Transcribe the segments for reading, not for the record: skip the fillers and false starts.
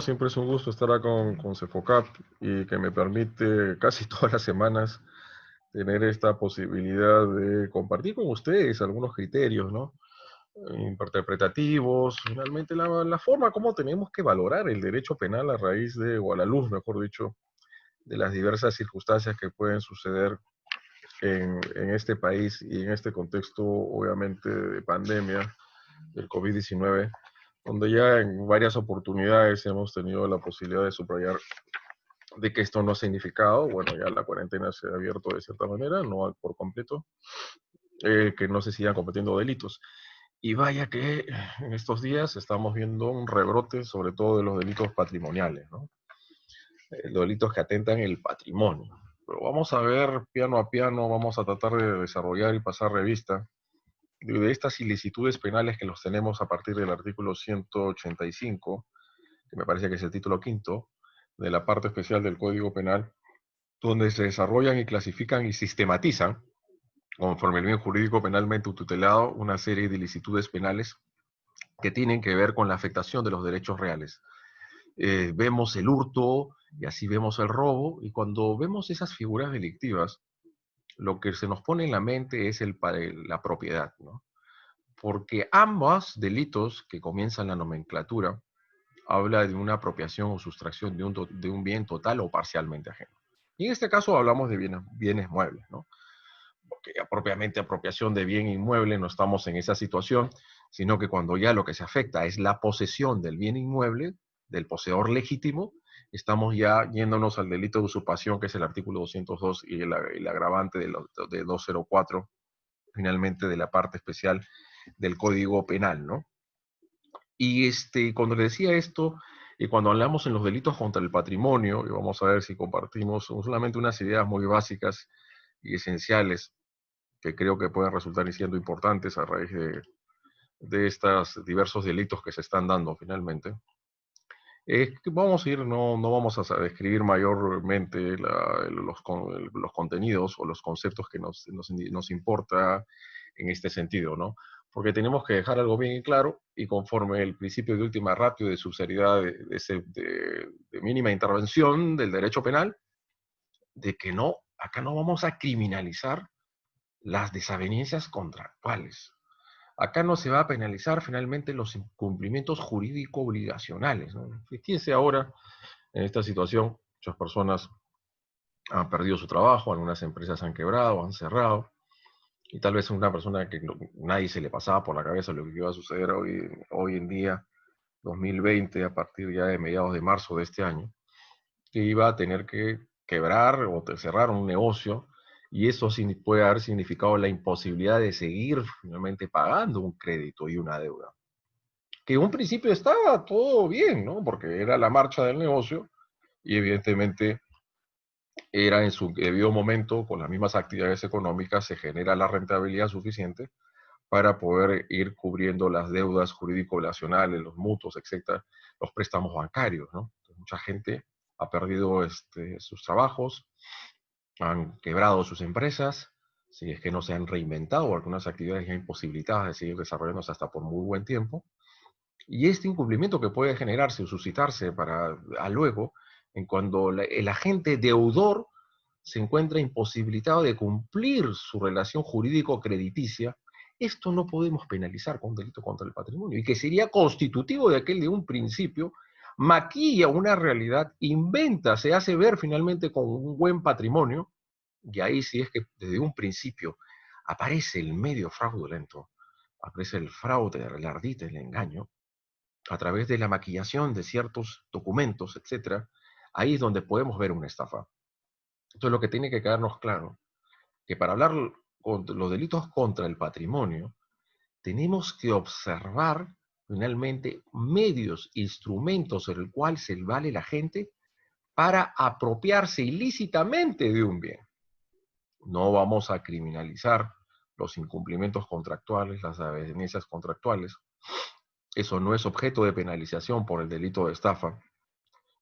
Siempre es un gusto estar acá con Cefocap y que me permite casi todas las semanas tener esta posibilidad de compartir con ustedes algunos criterios, ¿no? Interpretativos, finalmente la forma como tenemos que valorar el derecho penal a raíz de, o a la luz, mejor dicho, de las diversas circunstancias que pueden suceder en este país y en este contexto, obviamente, de pandemia del COVID-19, donde ya en varias oportunidades hemos tenido la posibilidad de subrayar de que esto no ha significado, bueno, ya la cuarentena se ha abierto de cierta manera, no por completo, que no se sigan cometiendo delitos. Y vaya que en estos días estamos viendo un rebrote, sobre todo de los delitos patrimoniales, ¿no? Los delitos que atentan el patrimonio. Pero vamos a ver piano a piano, vamos a tratar de desarrollar y pasar revista de estas ilicitudes penales que los tenemos a partir del artículo 185, que me parece que es el título quinto, de la parte especial del Código Penal, donde se desarrollan y clasifican y sistematizan, conforme el bien jurídico penalmente tutelado, una serie de ilicitudes penales que tienen que ver con la afectación de los derechos reales. Vemos el hurto y así vemos el robo, y cuando vemos esas figuras delictivas, lo que se nos pone en la mente es la propiedad, ¿no? Porque ambos delitos que comienzan la nomenclatura habla de una apropiación o sustracción de un bien total o parcialmente ajeno. Y en este caso hablamos de bienes muebles, ¿no? Porque ya propiamente apropiación de bien inmueble no estamos en esa situación, sino que cuando ya lo que se afecta es la posesión del bien inmueble, del poseedor legítimo, estamos ya yéndonos al delito de usurpación, que es el artículo 202 y el agravante de 204, finalmente de la parte especial del Código Penal, ¿no? Y cuando le decía esto, y cuando hablamos en los delitos contra el patrimonio, y vamos a ver si compartimos solamente unas ideas muy básicas y esenciales que creo que pueden resultar siendo importantes a raíz de estos diversos delitos que se están dando finalmente. Vamos a ir, no vamos a describir mayormente los contenidos o los conceptos que nos importa en este sentido, ¿no? Porque tenemos que dejar algo bien claro y conforme el principio de última ratio de subsidiariedad de mínima intervención del derecho penal, de que no, acá no vamos a criminalizar las desavenencias contractuales. Acá no se va a penalizar finalmente los incumplimientos jurídico-obligacionales, ¿no? Fíjense ahora en esta situación, muchas personas han perdido su trabajo, algunas empresas han quebrado, han cerrado, y tal vez una persona que nadie se le pasaba por la cabeza lo que iba a suceder hoy en día, 2020, a partir ya de mediados de marzo de este año, que iba a tener que quebrar o cerrar un negocio, y eso puede haber significado la imposibilidad de seguir finalmente pagando un crédito y una deuda. Que en un principio estaba todo bien, ¿no? Porque era la marcha del negocio y evidentemente era en su debido momento, con las mismas actividades económicas, se genera la rentabilidad suficiente para poder ir cubriendo las deudas jurídico-relacionales, los mutuos, etcétera, los préstamos bancarios, ¿no? Entonces, mucha gente ha perdido sus trabajos, han quebrado sus empresas, si es que no se han reinventado, algunas actividades ya imposibilitadas de seguir desarrollándose hasta por muy buen tiempo. Y este incumplimiento que puede generarse o suscitarse para a luego, en cuando el agente deudor se encuentra imposibilitado de cumplir su relación jurídico-crediticia, esto no podemos penalizar con un delito contra el patrimonio, y que sería constitutivo de aquel de un principio, maquilla una realidad, inventa, se hace ver finalmente con un buen patrimonio, y ahí sí es que desde un principio aparece el medio fraudulento, aparece el fraude, el ardite, el engaño, a través de la maquillación de ciertos documentos, etcétera, ahí es donde podemos ver una estafa. Entonces, lo que tiene que quedarnos claro, que para hablar con los delitos contra el patrimonio, tenemos que observar finalmente medios, instrumentos en el cual se vale la gente para apropiarse ilícitamente de un bien. No vamos a criminalizar los incumplimientos contractuales, las desavenencias contractuales. Eso no es objeto de penalización por el delito de estafa.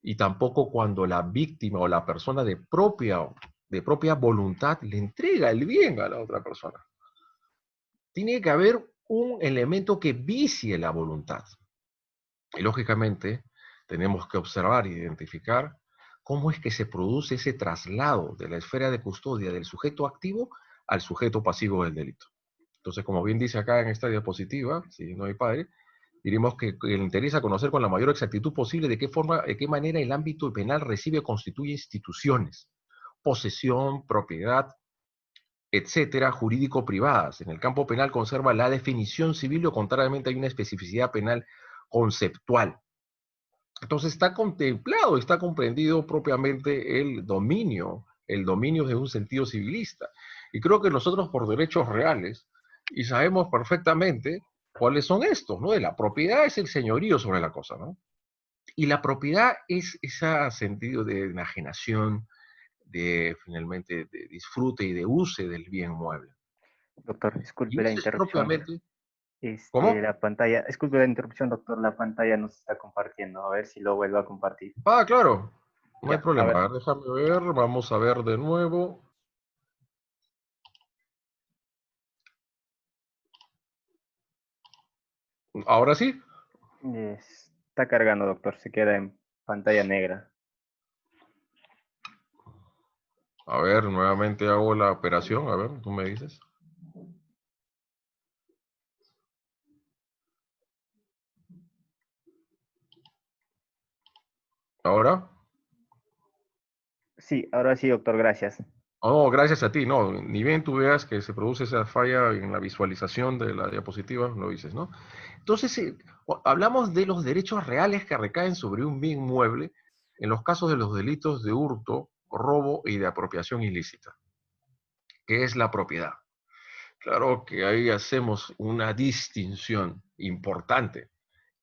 Y tampoco cuando la víctima o la persona de propia voluntad le entrega el bien a la otra persona. Tiene que haber un elemento que vicie la voluntad. Y lógicamente tenemos que observar e identificar cómo es que se produce ese traslado de la esfera de custodia del sujeto activo al sujeto pasivo del delito. Entonces, como bien dice acá en esta diapositiva, si no hay padre, diríamos que le interesa conocer con la mayor exactitud posible de qué forma, de qué manera el ámbito penal recibe o constituye instituciones, posesión, propiedad, etcétera, jurídico-privadas. En el campo penal conserva la definición civil o contrariamente hay una especificidad penal conceptual. Entonces está contemplado, está comprendido propiamente el dominio de un sentido civilista. Y creo que nosotros por derechos reales, y sabemos perfectamente cuáles son estos, ¿no? La propiedad es el señorío sobre la cosa, ¿no? Y la propiedad es ese sentido de enajenación, de finalmente de disfrute y de uso del bien mueble. Doctor, Y disculpe la eso es interrupción. propiamente, ¿cómo? La pantalla, disculpe la interrupción, doctor, la pantalla nos está compartiendo. A ver si lo vuelvo a compartir. Ah, claro, no hay Ya, a problema. A ver. ver, déjame ver, vamos a ver de nuevo. Ahora sí. Está cargando, doctor, se queda en pantalla negra. A ver, nuevamente hago la operación. A ver, tú me dices. ¿Ahora? Sí, ahora sí, doctor, gracias. Oh, no, gracias a ti. No, ni bien tú veas que se produce esa falla en la visualización de la diapositiva, lo dices, ¿no? Entonces, hablamos de los derechos reales que recaen sobre un bien mueble en los casos de los delitos de hurto, robo y de apropiación ilícita, que es la propiedad. Claro que ahí hacemos una distinción importante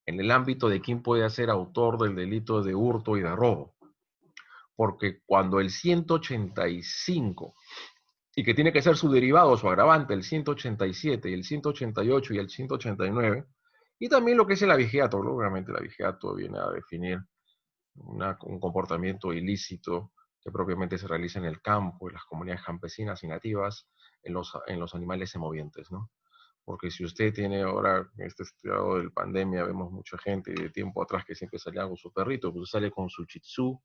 en el ámbito de quién puede ser autor del delito de hurto y de robo. Porque cuando el 185, y que tiene que ser su derivado, su agravante, el 187 y el 188 y el 189, y también lo que es el abigeato, obviamente el abigeato viene a definir un comportamiento ilícito que propiamente se realiza en el campo, en las comunidades campesinas y nativas, en los animales semovientes, ¿no? Porque si usted tiene ahora, en este estado de pandemia, vemos mucha gente de tiempo atrás que siempre salía con su perrito, pues sale con su Shih Tzu,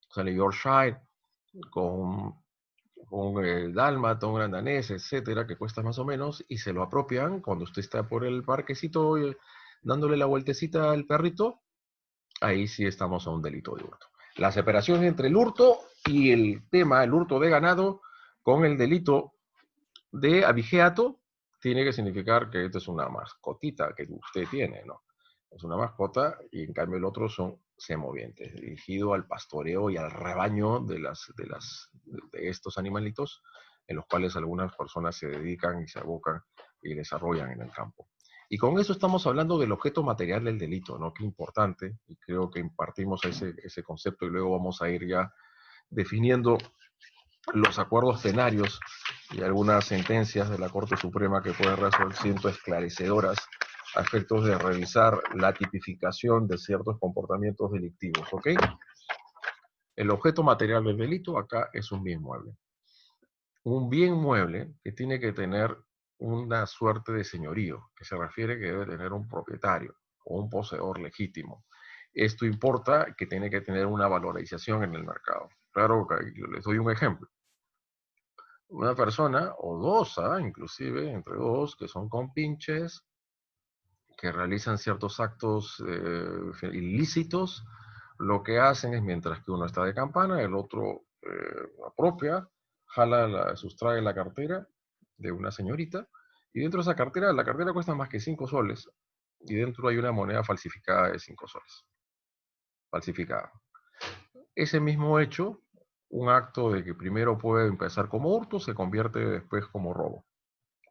sale Yorkshire, con dálmata, un gran danés, etcétera, que cuesta más o menos, y se lo apropian cuando usted está por el parquecito dándole la vueltecita al perrito, ahí sí estamos a un delito de hurto. La separación entre el hurto y el tema, el hurto de ganado, con el delito de abigeato, tiene que significar que esto es una mascotita que usted tiene, ¿no? Es una mascota y en cambio el otro son semovientes, dirigido al pastoreo y al rebaño de estos animalitos, en los cuales algunas personas se dedican y se abocan y desarrollan en el campo. Y con eso estamos hablando del objeto material del delito, ¿no? Qué importante, y creo que impartimos ese concepto y luego vamos a ir ya definiendo los acuerdos penarios y algunas sentencias de la Corte Suprema que pueden resultar siendo esclarecedoras a efectos de revisar la tipificación de ciertos comportamientos delictivos, ¿ok? El objeto material del delito acá es un bien mueble. Un bien mueble que tiene que tener una suerte de señorío, que se refiere que debe tener un propietario o un poseedor legítimo. Esto importa que tiene que tener una valorización en el mercado. Claro, les doy un ejemplo. Una persona, o dos, inclusive, entre dos, que son compinches, que realizan ciertos actos ilícitos, lo que hacen es, mientras que uno está de campana, el otro apropia, sustrae la cartera de una señorita, y dentro de esa cartera, la cartera cuesta más que 5 soles, y dentro hay una moneda falsificada de 5 soles. Falsificada. Ese mismo hecho, un acto de que primero puede empezar como hurto, se convierte después como robo.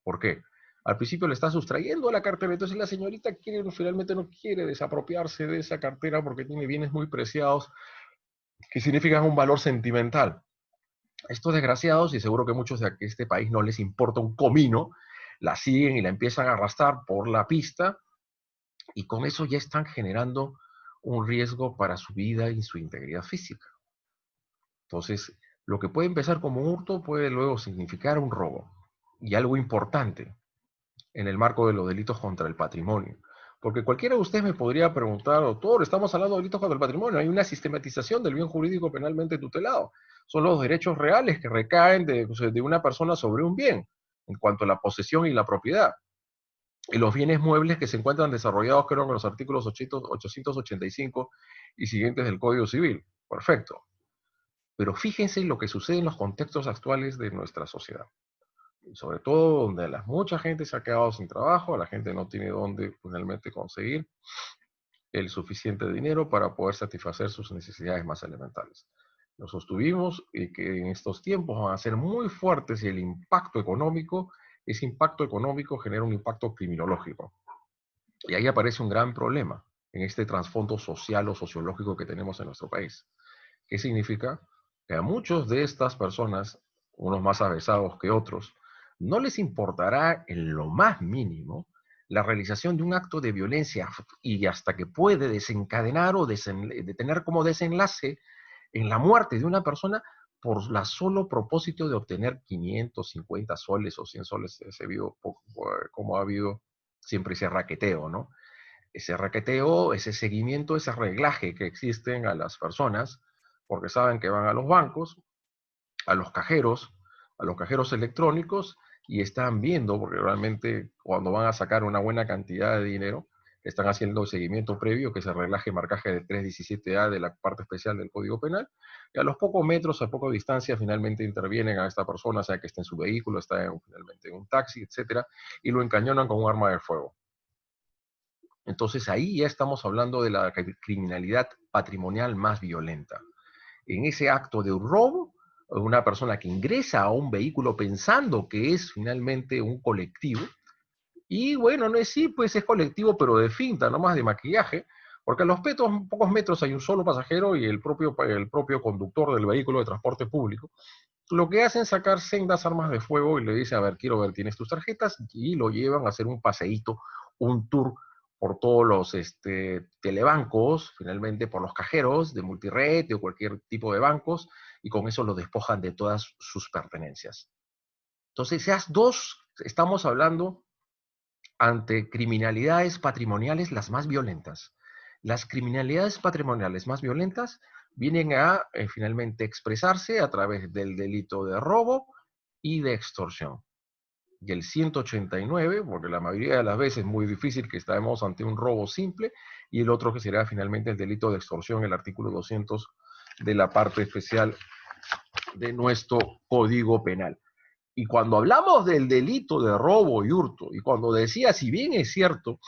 ¿Por qué? Al principio le está sustrayendo a la cartera, entonces la señorita finalmente no quiere desapropiarse de esa cartera porque tiene bienes muy preciados que significan un valor sentimental. Estos desgraciados, y seguro que muchos de este país no les importa un comino, la siguen y la empiezan a arrastrar por la pista y con eso ya están generando un riesgo para su vida y su integridad física. Entonces, lo que puede empezar como un hurto puede luego significar un robo. Y algo importante en el marco de los delitos contra el patrimonio, Porque cualquiera de ustedes me podría preguntar, doctor, estamos hablando de delitos contra el patrimonio, hay una sistematización del bien jurídico penalmente tutelado. Son los derechos reales que recaen de una persona sobre un bien, en cuanto a la posesión y la propiedad. Y los bienes muebles que se encuentran desarrollados, creo, en los artículos 885 y siguientes del Código Civil. Perfecto. Pero fíjense lo que sucede en los contextos actuales de nuestra sociedad. Y sobre todo donde mucha gente se ha quedado sin trabajo, la gente no tiene dónde finalmente conseguir el suficiente dinero para poder satisfacer sus necesidades más elementales. Nos sostuvimos y que en estos tiempos van a ser muy fuertes y el impacto económico, ese impacto económico genera un impacto criminológico. Y ahí aparece un gran problema en este trasfondo social o sociológico que tenemos en nuestro país. ¿Qué significa? Que a muchos de estas personas, unos más avesados que otros, no les importará en lo más mínimo la realización de un acto de violencia y hasta que puede desencadenar o de tener como desenlace en la muerte de una persona por la solo propósito de obtener 550 soles o 100 soles, como ha habido siempre ese raqueteo, ¿no? Ese raqueteo, ese seguimiento, ese reglaje que existen a las personas, porque saben que van a los bancos, a los cajeros electrónicos, y están viendo, porque realmente cuando van a sacar una buena cantidad de dinero, están haciendo el seguimiento previo, que es el reglaje marcaje de 317A de la parte especial del Código Penal, y a los pocos metros, a poca distancia, finalmente intervienen a esta persona, sea que esté en su vehículo, finalmente en un taxi, etcétera, y lo encañonan con un arma de fuego. Entonces ahí ya estamos hablando de la criminalidad patrimonial más violenta. En ese acto de un robo, una persona que ingresa a un vehículo pensando que es finalmente un colectivo, y bueno, no es sí, pues es colectivo, pero de finta, no más de maquillaje, porque a los pocos metros hay un solo pasajero y el propio conductor del vehículo de transporte público. Lo que hacen es sacar sendas armas de fuego y le dice, a ver, quiero ver, ¿tienes tus tarjetas? Y lo llevan a hacer un paseíto, un tour por todos los telebancos, finalmente por los cajeros de multired o cualquier tipo de bancos, y con eso lo despojan de todas sus pertenencias. Entonces, esas dos, estamos hablando ante criminalidades patrimoniales las más violentas. Las criminalidades patrimoniales más violentas vienen a finalmente expresarse a través del delito de robo y de extorsión. Y el 189, porque la mayoría de las veces es muy difícil que estemos ante un robo simple, y el otro que será finalmente el delito de extorsión, el artículo 200 de la parte especial de nuestro Código Penal. Y cuando hablamos del delito de robo y hurto, y cuando decía, si bien es cierto,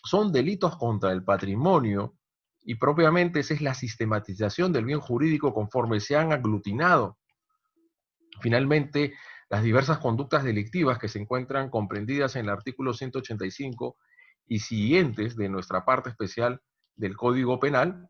son delitos contra el patrimonio, y propiamente esa es la sistematización del bien jurídico conforme se han aglutinado finalmente las diversas conductas delictivas que se encuentran comprendidas en el artículo 185 y siguientes de nuestra parte especial del Código Penal,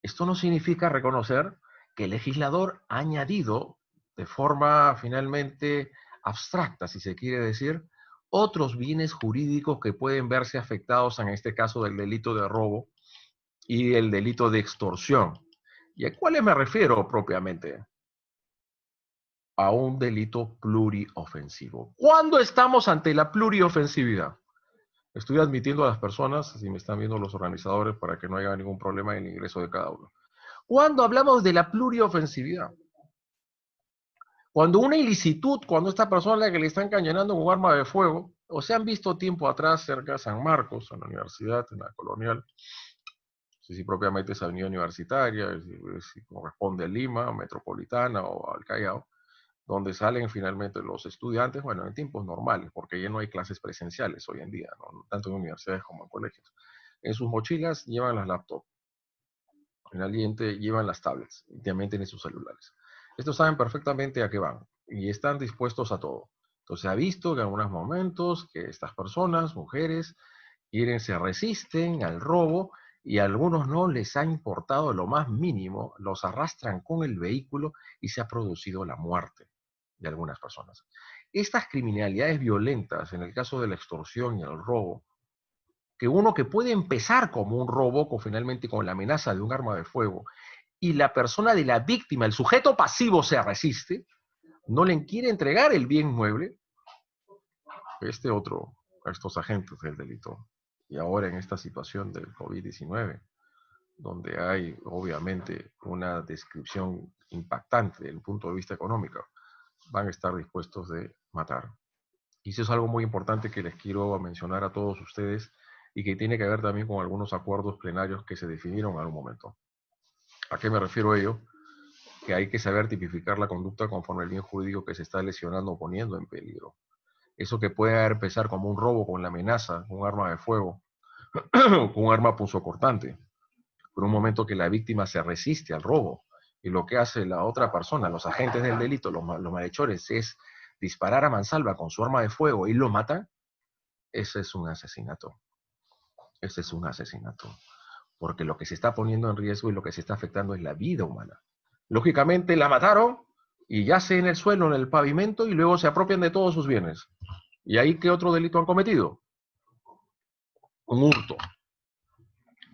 esto no significa reconocer que el legislador ha añadido de forma finalmente abstracta, si se quiere decir, otros bienes jurídicos que pueden verse afectados en este caso del delito de robo y el delito de extorsión. ¿Y a cuáles me refiero propiamente? A un delito pluriofensivo. ¿Cuándo estamos ante la pluriofensividad? Estoy admitiendo a las personas, si me están viendo los organizadores, para que no haya ningún problema en el ingreso de cada uno. ¿Cuándo hablamos de la pluriofensividad? Cuando una ilicitud, cuando esta persona a la que le están cañonando con un arma de fuego, o se han visto tiempo atrás cerca de San Marcos, en la universidad, en la colonial, si propiamente es avenida universitaria, si corresponde a Lima, metropolitana o al Callao, donde salen finalmente los estudiantes, bueno, en tiempos normales, porque ya no hay clases presenciales hoy en día, ¿no? Tanto en universidades como en colegios. En sus mochilas llevan las laptops, en el diente llevan las tablets, y también tienen sus celulares. Estos saben perfectamente a qué van y están dispuestos a todo. Entonces se ha visto que en algunos momentos que estas personas, mujeres, se resisten al robo y a algunos no les ha importado lo más mínimo, los arrastran con el vehículo y se ha producido la muerte de algunas personas. Estas criminalidades violentas, en el caso de la extorsión y el robo, que uno que puede empezar como un robo, finalmente con la amenaza de un arma de fuego, y la persona de la víctima, el sujeto pasivo, se resiste, no le quiere entregar el bien mueble, este otro a estos agentes del delito. Y ahora en esta situación del COVID-19, donde hay obviamente una descripción impactante desde el punto de vista económico, van a estar dispuestos de matar. Y eso es algo muy importante que les quiero mencionar a todos ustedes y que tiene que ver también con algunos acuerdos plenarios que se definieron en algún momento. ¿A qué me refiero a ello? Que hay que saber tipificar la conducta conforme el bien jurídico que se está lesionando o poniendo en peligro. Eso que puede empezar como un robo con la amenaza, un arma de fuego, con un arma punzocortante, por un momento que la víctima se resiste al robo y lo que hace la otra persona, los agentes del delito, los malhechores, es disparar a mansalva con su arma de fuego y lo matan, ese es un asesinato. Ese es un asesinato. Porque lo que se está poniendo en riesgo y lo que se está afectando es la vida humana. Lógicamente la mataron y yace en el suelo, en el pavimento, y luego se apropian de todos sus bienes. ¿Y ahí qué otro delito han cometido? Un hurto.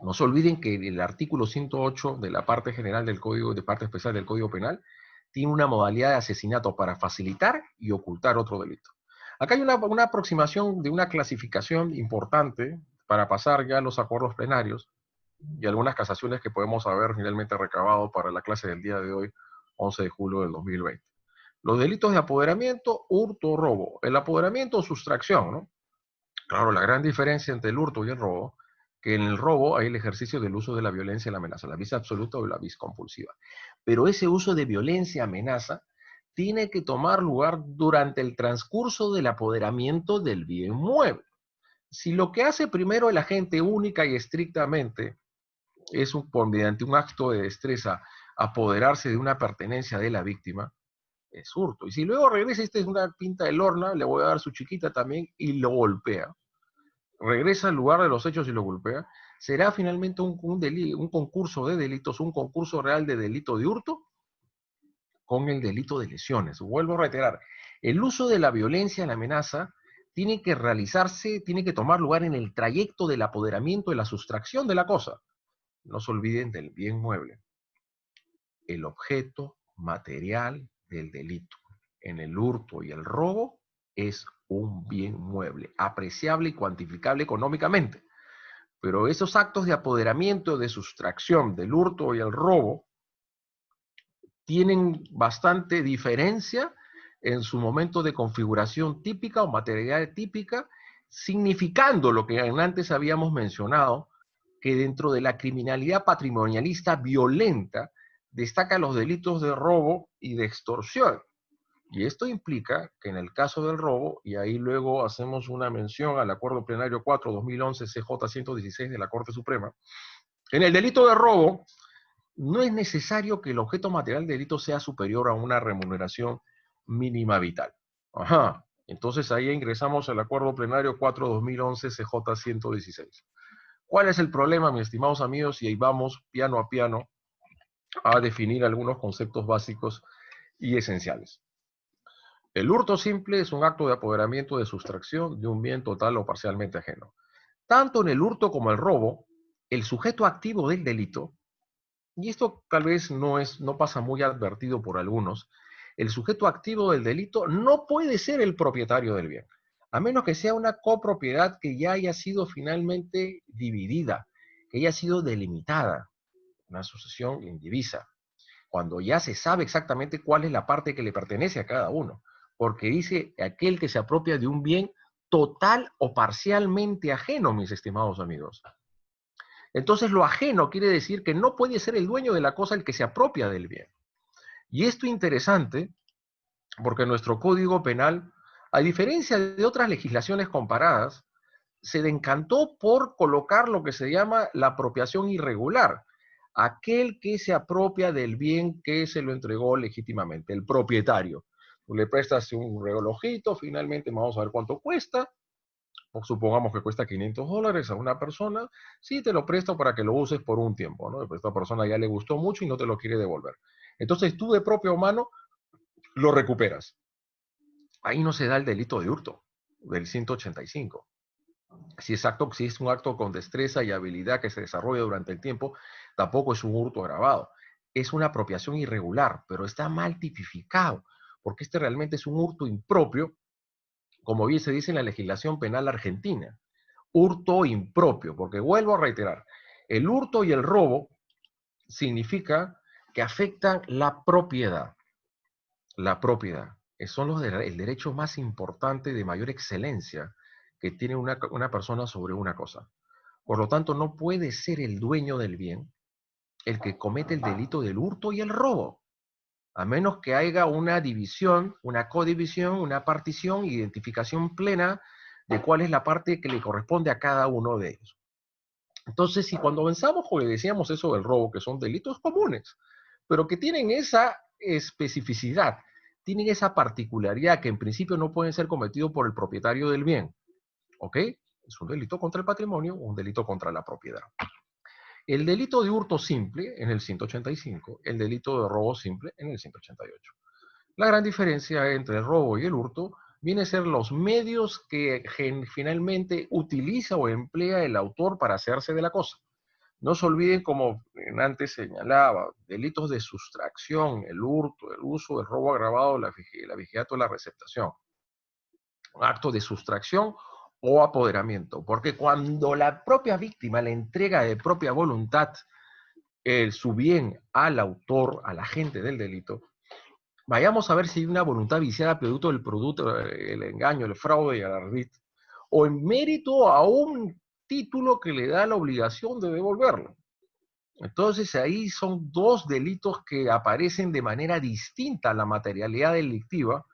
No se olviden que el artículo 108 de la parte general del Código, de parte especial del Código Penal, tiene una modalidad de asesinato para facilitar y ocultar otro delito. Acá hay una aproximación de una clasificación importante para pasar ya a los acuerdos plenarios y algunas casaciones que podemos haber finalmente recabado para la clase del día de hoy, 11 de julio del 2020. Los delitos de apoderamiento, hurto, robo. El apoderamiento o sustracción, ¿no? Claro, la gran diferencia entre el hurto y el robo, que en el robo hay el ejercicio del uso de la violencia y la amenaza, la vis absoluta o la vis compulsiva. Pero ese uso de violencia, amenaza, tiene que tomar lugar durante el transcurso del apoderamiento del bien mueble. Si lo que hace primero el agente única y estrictamente es mediante un acto de destreza apoderarse de una pertenencia de la víctima, es hurto. Y si luego regresa, esta es una pinta de Lorna, le voy a dar su chiquita también y lo golpea, regresa al lugar de los hechos y lo golpea, será finalmente un concurso de delitos, un concurso real de delito de hurto con el delito de lesiones. Vuelvo a reiterar, el uso de la violencia, la amenaza, tiene que realizarse, tiene que tomar lugar en el trayecto del apoderamiento, de la sustracción de la cosa. No se olviden del bien mueble, el objeto material del delito. En el hurto y el robo es un bien mueble, apreciable y cuantificable económicamente. Pero esos actos de apoderamiento, de sustracción del hurto y el robo, tienen bastante diferencia en su momento de configuración típica o materialidad típica, significando lo que antes habíamos mencionado, que dentro de la criminalidad patrimonialista violenta destacan los delitos de robo y de extorsión. Y esto implica que en el caso del robo, y ahí luego hacemos una mención al Acuerdo Plenario 4-2011 CJ 116 de la Corte Suprema, en el delito de robo no es necesario que el objeto material del delito sea superior a una remuneración mínima vital. Ajá, entonces ahí ingresamos al Acuerdo Plenario 4-2011 CJ 116. ¿Cuál es el problema, mis estimados amigos? Y ahí vamos piano a piano a definir algunos conceptos básicos y esenciales. El hurto simple es un acto de apoderamiento de sustracción de un bien total o parcialmente ajeno. Tanto en el hurto como el robo, el sujeto activo del delito, y esto tal vez no pasa muy advertido por algunos, el sujeto activo del delito no puede ser el propietario del bien, a menos que sea una copropiedad que ya haya sido finalmente dividida, que haya sido delimitada, una sucesión indivisa, cuando ya se sabe exactamente cuál es la parte que le pertenece a cada uno, porque dice aquel que se apropia de un bien total o parcialmente ajeno, mis estimados amigos. Entonces lo ajeno quiere decir que no puede ser el dueño de la cosa el que se apropia del bien. Y esto es interesante porque nuestro Código Penal, a diferencia de otras legislaciones comparadas, se decantó por colocar lo que se llama la apropiación irregular, aquel que se apropia del bien que se lo entregó legítimamente, el propietario. Tú le prestas un relojito, finalmente vamos a ver cuánto cuesta, o supongamos que cuesta $500 a una persona, sí te lo presto para que lo uses por un tiempo, ¿no? Pues esta persona ya le gustó mucho y no te lo quiere devolver. Entonces tú de propia mano lo recuperas. Ahí no se da el delito de hurto del 185. Si es un acto con destreza y habilidad que se desarrolla durante el tiempo, tampoco es un hurto agravado. Es una apropiación irregular, pero está mal tipificado, porque este realmente es un hurto impropio como bien se dice en la legislación penal argentina, hurto impropio, porque vuelvo a reiterar, el hurto y el robo significa que afectan la propiedad. La propiedad. Son el derecho más importante de mayor excelencia que tiene una persona sobre una cosa. Por lo tanto, no puede ser el dueño del bien el que comete el delito del hurto y el robo, a menos que haya una división, una codivisión, una partición, identificación plena de cuál es la parte que le corresponde a cada uno de ellos. Entonces, si cuando avanzamos, como decíamos eso del robo, que son delitos comunes, pero que tienen esa especificidad, tienen esa particularidad que en principio no pueden ser cometidos por el propietario del bien, ¿ok? Es un delito contra el patrimonio o un delito contra la propiedad. El delito de hurto simple en el 185, el delito de robo simple en el 188. La gran diferencia entre el robo y el hurto viene a ser los medios que finalmente utiliza o emplea el autor para hacerse de la cosa. No se olviden, como antes señalaba, delitos de sustracción, el hurto, el uso, el robo agravado, la vigilato, la receptación. Acto de sustracción o apoderamiento, porque cuando la propia víctima le entrega de propia voluntad su bien al autor, al agente del delito, vayamos a ver si hay una voluntad viciada producto, el engaño, el fraude y el ardid, o en mérito a un título que le da la obligación de devolverlo. Entonces ahí son dos delitos que aparecen de manera distinta a la materialidad delictiva,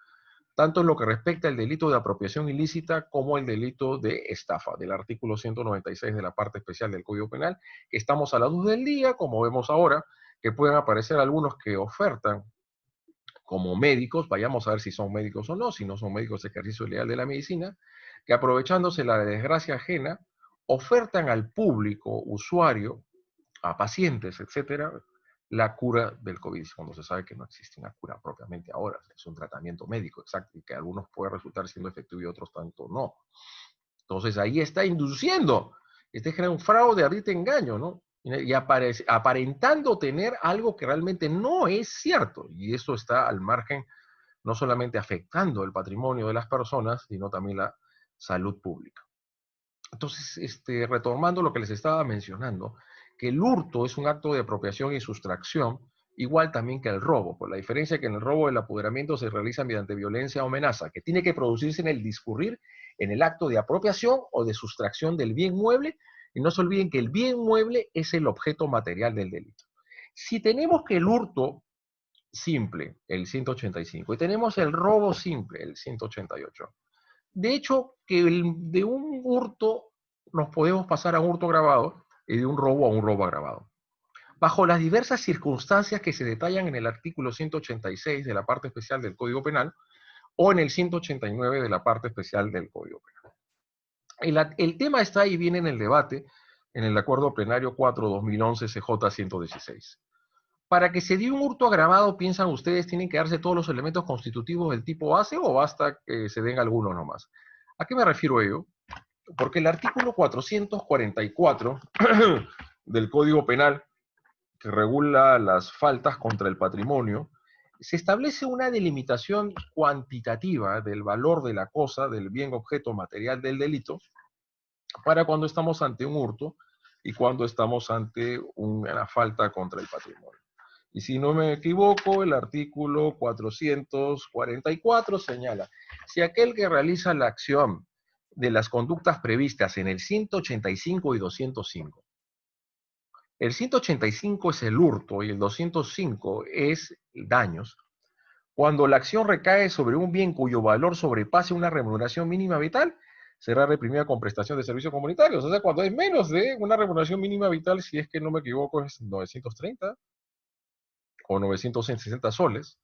tanto en lo que respecta al delito de apropiación ilícita como el delito de estafa, del artículo 196 de la parte especial del Código Penal, que estamos a la luz del día, como vemos ahora, que pueden aparecer algunos que ofertan como médicos, vayamos a ver si son médicos o no, si no son médicos de ejercicio legal de la medicina, que aprovechándose la desgracia ajena, ofertan al público usuario, a pacientes, etcétera, la cura del COVID, cuando se sabe que no existe una cura propiamente ahora, es un tratamiento médico exacto y que algunos puede resultar siendo efectivo y otros tanto no. Entonces ahí está induciendo, este crea un fraude, ardite engaño, ¿no? Y aparentando tener algo que realmente no es cierto. Y eso está al margen, no solamente afectando el patrimonio de las personas, sino también la salud pública. Entonces, retomando lo que les estaba mencionando, que el hurto es un acto de apropiación y sustracción, igual también que el robo, por la diferencia que en el robo el apoderamiento se realiza mediante violencia o amenaza, que tiene que producirse en el discurrir, en el acto de apropiación o de sustracción del bien mueble, y no se olviden que el bien mueble es el objeto material del delito. Si tenemos que el hurto simple, el 185, y tenemos el robo simple, el 188, de hecho, que de un hurto nos podemos pasar a un hurto agravado y de un robo a un robo agravado. Bajo las diversas circunstancias que se detallan en el artículo 186 de la parte especial del Código Penal o en el 189 de la parte especial del Código Penal. El tema está ahí, viene en el debate en el Acuerdo Plenario 4-2011 CJ 116. Para que se dé un hurto agravado, ¿piensan ustedes tienen que darse todos los elementos constitutivos del tipo base o basta que se den algunos nomás? ¿A qué me refiero ello? Porque el artículo 444 del Código Penal, que regula las faltas contra el patrimonio, se establece una delimitación cuantitativa del valor de la cosa, del bien objeto material del delito, para cuando estamos ante un hurto y cuando estamos ante una falta contra el patrimonio. Y si no me equivoco, el artículo 444 señala, si aquel que realiza la acción de las conductas previstas en el 185 y 205, el 185 es el hurto y el 205 es daños, cuando la acción recae sobre un bien cuyo valor sobrepase una remuneración mínima vital, será reprimida con prestación de servicios comunitarios. O sea, cuando es menos de una remuneración mínima vital, si es que no me equivoco, es 930 o 960 soles.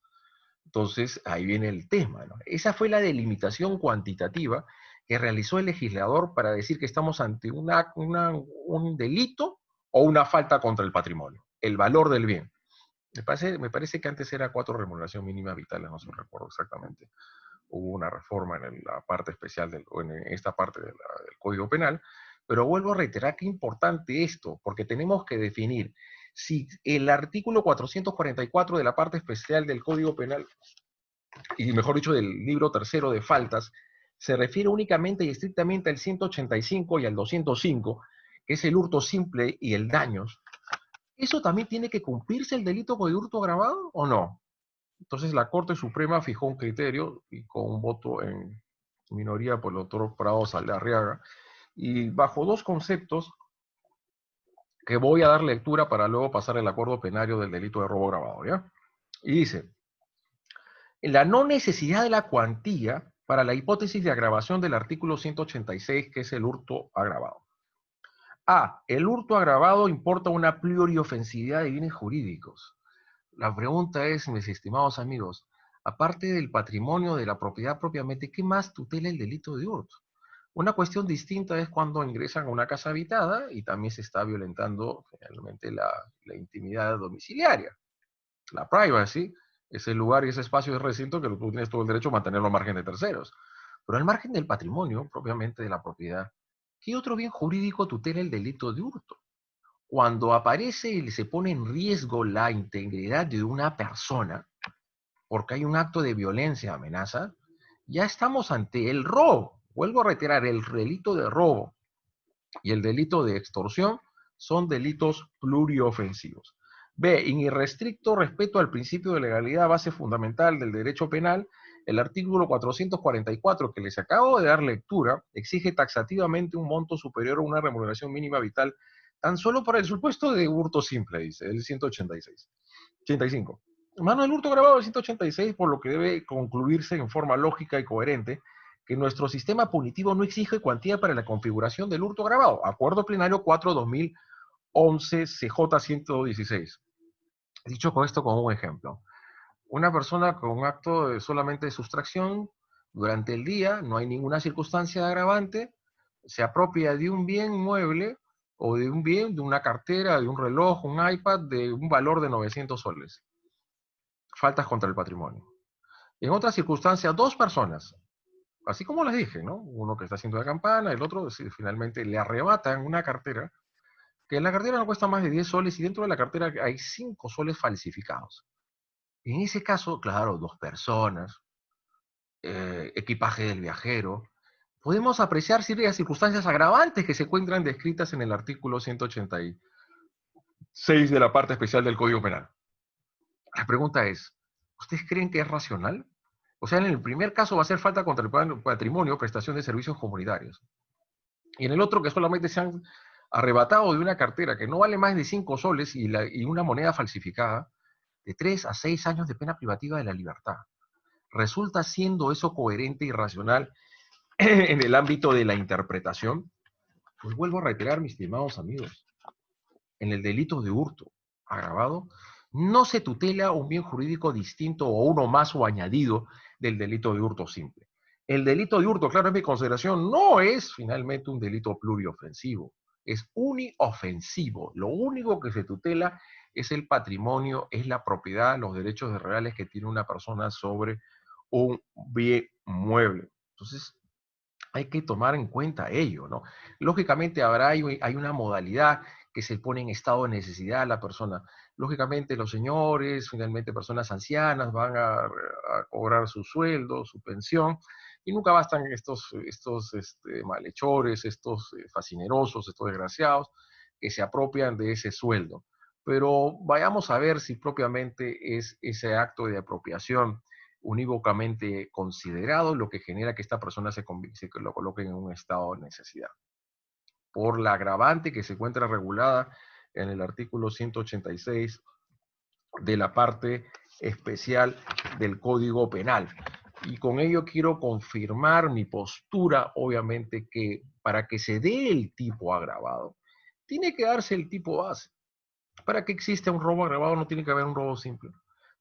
Entonces, ahí viene el tema, ¿no? Esa fue la delimitación cuantitativa que realizó el legislador para decir que estamos ante un delito o una falta contra el patrimonio, el valor del bien. Me parece que antes era 4 remuneración mínima vital, no se recuerdo exactamente. Hubo una reforma en la parte especial, en esta parte del Código Penal, pero vuelvo a reiterar que es importante esto, porque tenemos que definir si el artículo 444 de la parte especial del Código Penal, y mejor dicho del libro tercero de faltas, se refiere únicamente y estrictamente al 185 y al 205, que es el hurto simple y el daños, ¿eso también tiene que cumplirse el delito de hurto agravado o no? Entonces la Corte Suprema fijó un criterio y con un voto en minoría por el doctor Prado Saldarriaga, y bajo dos conceptos que voy a dar lectura para luego pasar el acuerdo penario del delito de robo agravado, ¿ya? Y dice, la no necesidad de la cuantía para la hipótesis de agravación del artículo 186, que es el hurto agravado. A. El hurto agravado importa una pluriofensividad de bienes jurídicos. La pregunta es, mis estimados amigos, aparte del patrimonio de la propiedad propiamente, ¿qué más tutela el delito de hurto? Una cuestión distinta es cuando ingresan a una casa habitada y también se está violentando generalmente la intimidad domiciliaria, la privacy, ese lugar y ese espacio de recinto que tú tienes todo el derecho a mantenerlo al margen de terceros. Pero al margen del patrimonio, propiamente de la propiedad, ¿qué otro bien jurídico tutela el delito de hurto? Cuando aparece y se pone en riesgo la integridad de una persona, porque hay un acto de violencia, amenaza, ya estamos ante el robo. Vuelvo a reiterar, el delito de robo y el delito de extorsión son delitos pluriofensivos. B. En irrestricto respeto al principio de legalidad, base fundamental del derecho penal, el artículo 444 que les acabo de dar lectura exige taxativamente un monto superior a una remuneración mínima vital tan solo por el supuesto de hurto simple, dice el 186. 85. Mano del hurto grabado del 186, por lo que debe concluirse en forma lógica y coherente que nuestro sistema punitivo no exige cuantía para la configuración del hurto agravado. Acuerdo plenario 4-2011 CJ 116. Dicho con esto como un ejemplo. Una persona con un acto solamente de sustracción durante el día, no hay ninguna circunstancia agravante, se apropia de un bien mueble o de un bien, de una cartera, de un reloj, un iPad, de un valor de 900 soles. Faltas contra el patrimonio. En otra circunstancia, dos personas, así como les dije, ¿no? Uno que está haciendo la campana, el otro finalmente le arrebatan una cartera, que la cartera no cuesta más de 10 soles y dentro de la cartera hay 5 soles falsificados. En ese caso, claro, dos personas, equipaje del viajero, podemos apreciar ciertas circunstancias agravantes que se encuentran descritas en el artículo 186 de la parte especial del Código Penal. La pregunta es, ¿ustedes creen que es racional? O sea, en el primer caso va a ser falta contra el patrimonio, prestación de servicios comunitarios. Y en el otro que solamente se han arrebatado de una cartera que no vale más de 5 soles y una moneda falsificada, de 3 a 6 años de pena privativa de la libertad. ¿Resulta siendo eso coherente y racional en el ámbito de la interpretación? Pues vuelvo a reiterar, mis estimados amigos, en el delito de hurto agravado, no se tutela un bien jurídico distinto o uno más o añadido del delito de hurto simple. El delito de hurto, claro, en mi consideración, no es finalmente un delito pluriofensivo, es uniofensivo. Lo único que se tutela es el patrimonio, es la propiedad, los derechos reales que tiene una persona sobre un bien mueble. Entonces, hay que tomar en cuenta ello, ¿no? Lógicamente hay una modalidad que se pone en estado de necesidad a la persona. Lógicamente los señores, finalmente personas ancianas, van a cobrar su sueldo, su pensión, y nunca bastan estos malhechores, estos fascinerosos, estos desgraciados, que se apropian de ese sueldo. Pero vayamos a ver si propiamente es ese acto de apropiación unívocamente considerado, lo que genera que esta persona se lo coloque en un estado de necesidad. Por la agravante que se encuentra regulada en el artículo 186 de la parte especial del Código Penal. Y con ello quiero confirmar mi postura, obviamente, que para que se dé el tipo agravado, tiene que darse el tipo base. Para que exista un robo agravado no tiene que haber un robo simple.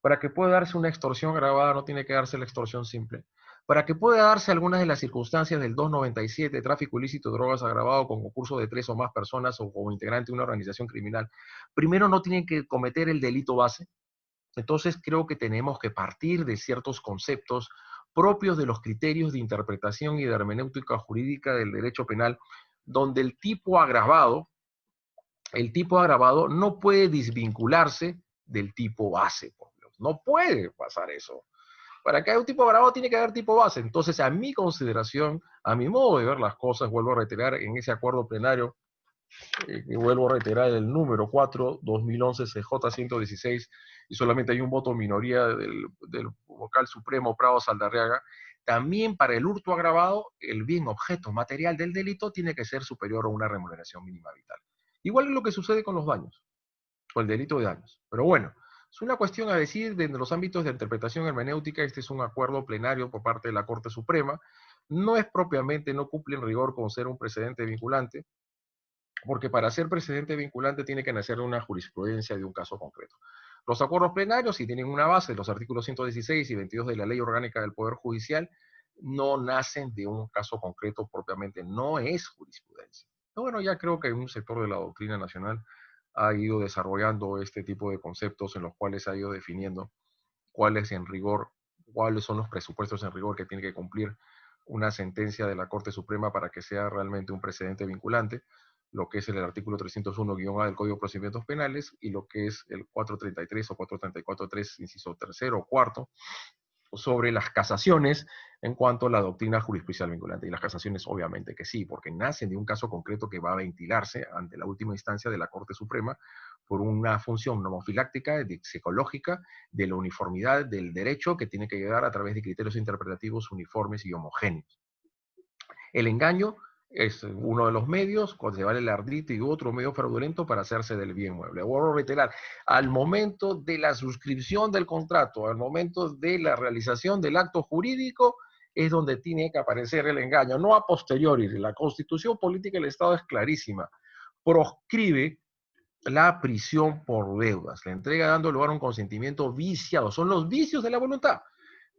Para que pueda darse una extorsión agravada no tiene que darse la extorsión simple. Para que pueda darse algunas de las circunstancias del 297, tráfico ilícito de drogas agravado con concurso de 3 o más personas o como integrante de una organización criminal, primero no tienen que cometer el delito base. Entonces creo que tenemos que partir de ciertos conceptos propios de los criterios de interpretación y de hermenéutica jurídica del derecho penal, donde el tipo agravado no puede desvincularse del tipo base. No puede pasar eso. Para que haya un tipo agravado tiene que haber tipo base. Entonces, a mi consideración, a mi modo de ver las cosas, vuelvo a reiterar en ese acuerdo plenario, y vuelvo a reiterar el número 4, 2011, CJ 116, y solamente hay un voto minoría del vocal supremo Prado Saldarriaga. También para el hurto agravado, el bien objeto material del delito tiene que ser superior a una remuneración mínima vital. Igual es lo que sucede con los daños, o el delito de daños. Pero bueno, es una cuestión a decir de los ámbitos de interpretación hermenéutica. Este es un acuerdo plenario por parte de la Corte Suprema. No es propiamente, no cumple en rigor con ser un precedente vinculante, porque para ser precedente vinculante tiene que nacer una jurisprudencia de un caso concreto. Los acuerdos plenarios, si tienen una base, los artículos 116 y 22 de la Ley Orgánica del Poder Judicial, no nacen de un caso concreto propiamente, no es jurisprudencia. Pero bueno, ya creo que un sector de la doctrina nacional ha ido desarrollando este tipo de conceptos en los cuales ha ido definiendo cuáles en rigor, cuáles son los presupuestos en rigor que tiene que cumplir una sentencia de la Corte Suprema para que sea realmente un precedente vinculante, lo que es el artículo 301-A del Código de Procedimientos Penales y lo que es el 433 o 434.3, inciso tercero o cuarto, sobre las casaciones en cuanto a la doctrina jurisprudencial vinculante. Y las casaciones obviamente que sí, porque nacen de un caso concreto que va a ventilarse ante la última instancia de la Corte Suprema por una función nomofiláctica, psicológica, de la uniformidad del derecho que tiene que llegar a través de criterios interpretativos uniformes y homogéneos. El engaño es uno de los medios, cuando se vale el ardite y otro medio fraudulento para hacerse del bien mueble. Vuelvo a reiterar, al momento de la suscripción del contrato, al momento de la realización del acto jurídico, es donde tiene que aparecer el engaño, no a posteriori. La Constitución Política del Estado es clarísima. Proscribe la prisión por deudas, la entrega dando lugar a un consentimiento viciado. Son los vicios de la voluntad.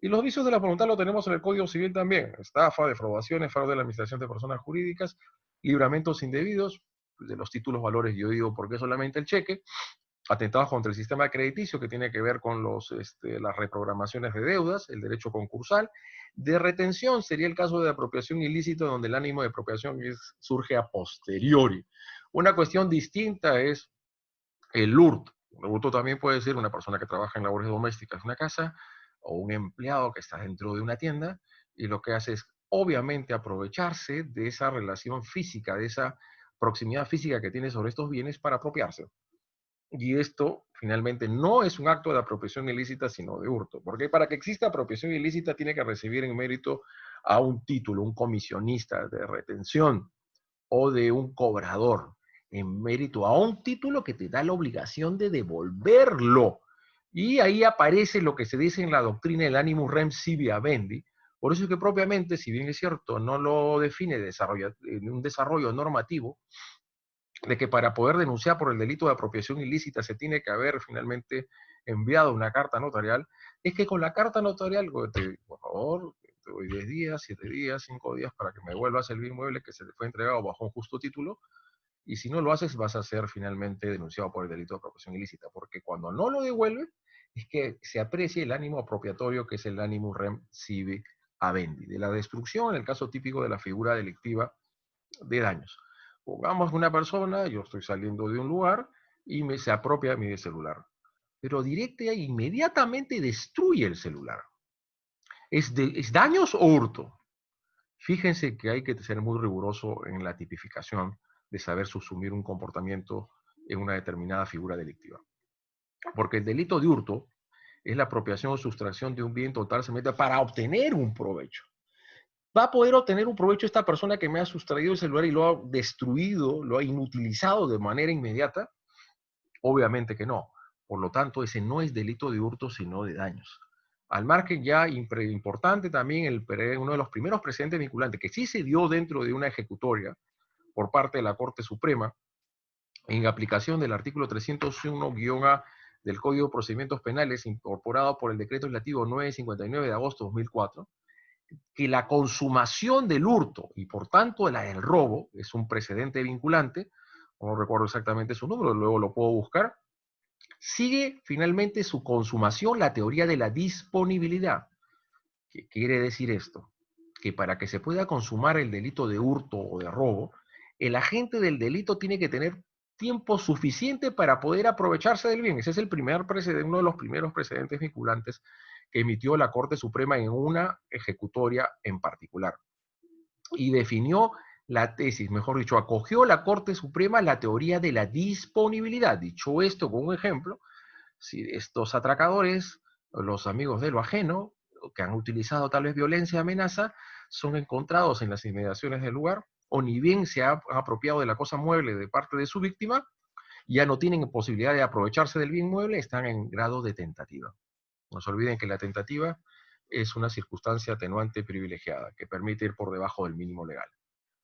Y los vicios de la voluntad lo tenemos en el Código Civil también. Estafa, defraudaciones, fraude de la administración de personas jurídicas, libramentos indebidos, de los títulos valores, yo digo, ¿por qué solamente el cheque? Atentados contra el sistema crediticio, que tiene que ver con las reprogramaciones de deudas, el derecho concursal. De retención sería el caso de apropiación ilícita, donde el ánimo de apropiación surge a posteriori. Una cuestión distinta es el hurto. El hurto también puede ser una persona que trabaja en labores domésticas en una casa o un empleado que está dentro de una tienda y lo que hace es obviamente aprovecharse de esa relación física, de esa proximidad física que tiene sobre estos bienes para apropiarse. Y esto finalmente no es un acto de apropiación ilícita, sino de hurto. Porque para que exista apropiación ilícita tiene que recibir en mérito a un título, un comisionista de retención o de un cobrador, en mérito a un título que te da la obligación de devolverlo. Y ahí aparece lo que se dice en la doctrina del animus rem sibi habendi. Por eso es que propiamente, si bien es cierto, no lo define en un desarrollo normativo, de que para poder denunciar por el delito de apropiación ilícita se tiene que haber finalmente enviado una carta notarial, es que con la carta notarial, por favor, te doy 10 días, 7 días, 5 días para que me vuelvas el bien mueble que se te fue entregado bajo un justo título, y si no lo haces vas a ser finalmente denunciado por el delito de apropiación ilícita, porque cuando no lo devuelve es que se aprecia el ánimo apropiatorio, que es el animus rem sibi habendi, de la destrucción en el caso típico de la figura delictiva de daños. Pongamos una persona, yo estoy saliendo de un lugar y se apropia mi celular, pero directa e inmediatamente destruye el celular. ¿Es daños o hurto? Fíjense que hay que ser muy riguroso en la tipificación de saber subsumir un comportamiento en una determinada figura delictiva. Porque el delito de hurto es la apropiación o sustracción de un bien totalmente para obtener un provecho. ¿Va a poder obtener un provecho esta persona que me ha sustraído el celular y lo ha destruido, lo ha inutilizado de manera inmediata? Obviamente que no. Por lo tanto, ese no es delito de hurto, sino de daños. Al margen ya importante también uno de los primeros precedentes vinculantes que sí se dio dentro de una ejecutoria por parte de la Corte Suprema en aplicación del artículo 301-A del Código de Procedimientos Penales incorporado por el Decreto Legislativo 959 de agosto de 2004, que la consumación del hurto y por tanto la del robo es un precedente vinculante, no recuerdo exactamente su número, luego lo puedo buscar, sigue finalmente su consumación la teoría de la disponibilidad. ¿Qué quiere decir esto? Que para que se pueda consumar el delito de hurto o de robo, el agente del delito tiene que tener tiempo suficiente para poder aprovecharse del bien. Ese es el primer precedente, uno de los primeros precedentes vinculantes que emitió la Corte Suprema en una ejecutoria en particular. Y definió la tesis, mejor dicho, acogió la Corte Suprema la teoría de la disponibilidad. Dicho esto, con un ejemplo, si estos atracadores, los amigos de lo ajeno, que han utilizado tal vez violencia y amenaza, son encontrados en las inmediaciones del lugar, o ni bien se ha apropiado de la cosa mueble de parte de su víctima, ya no tienen posibilidad de aprovecharse del bien mueble, están en grado de tentativa. No se olviden que la tentativa es una circunstancia atenuante privilegiada que permite ir por debajo del mínimo legal.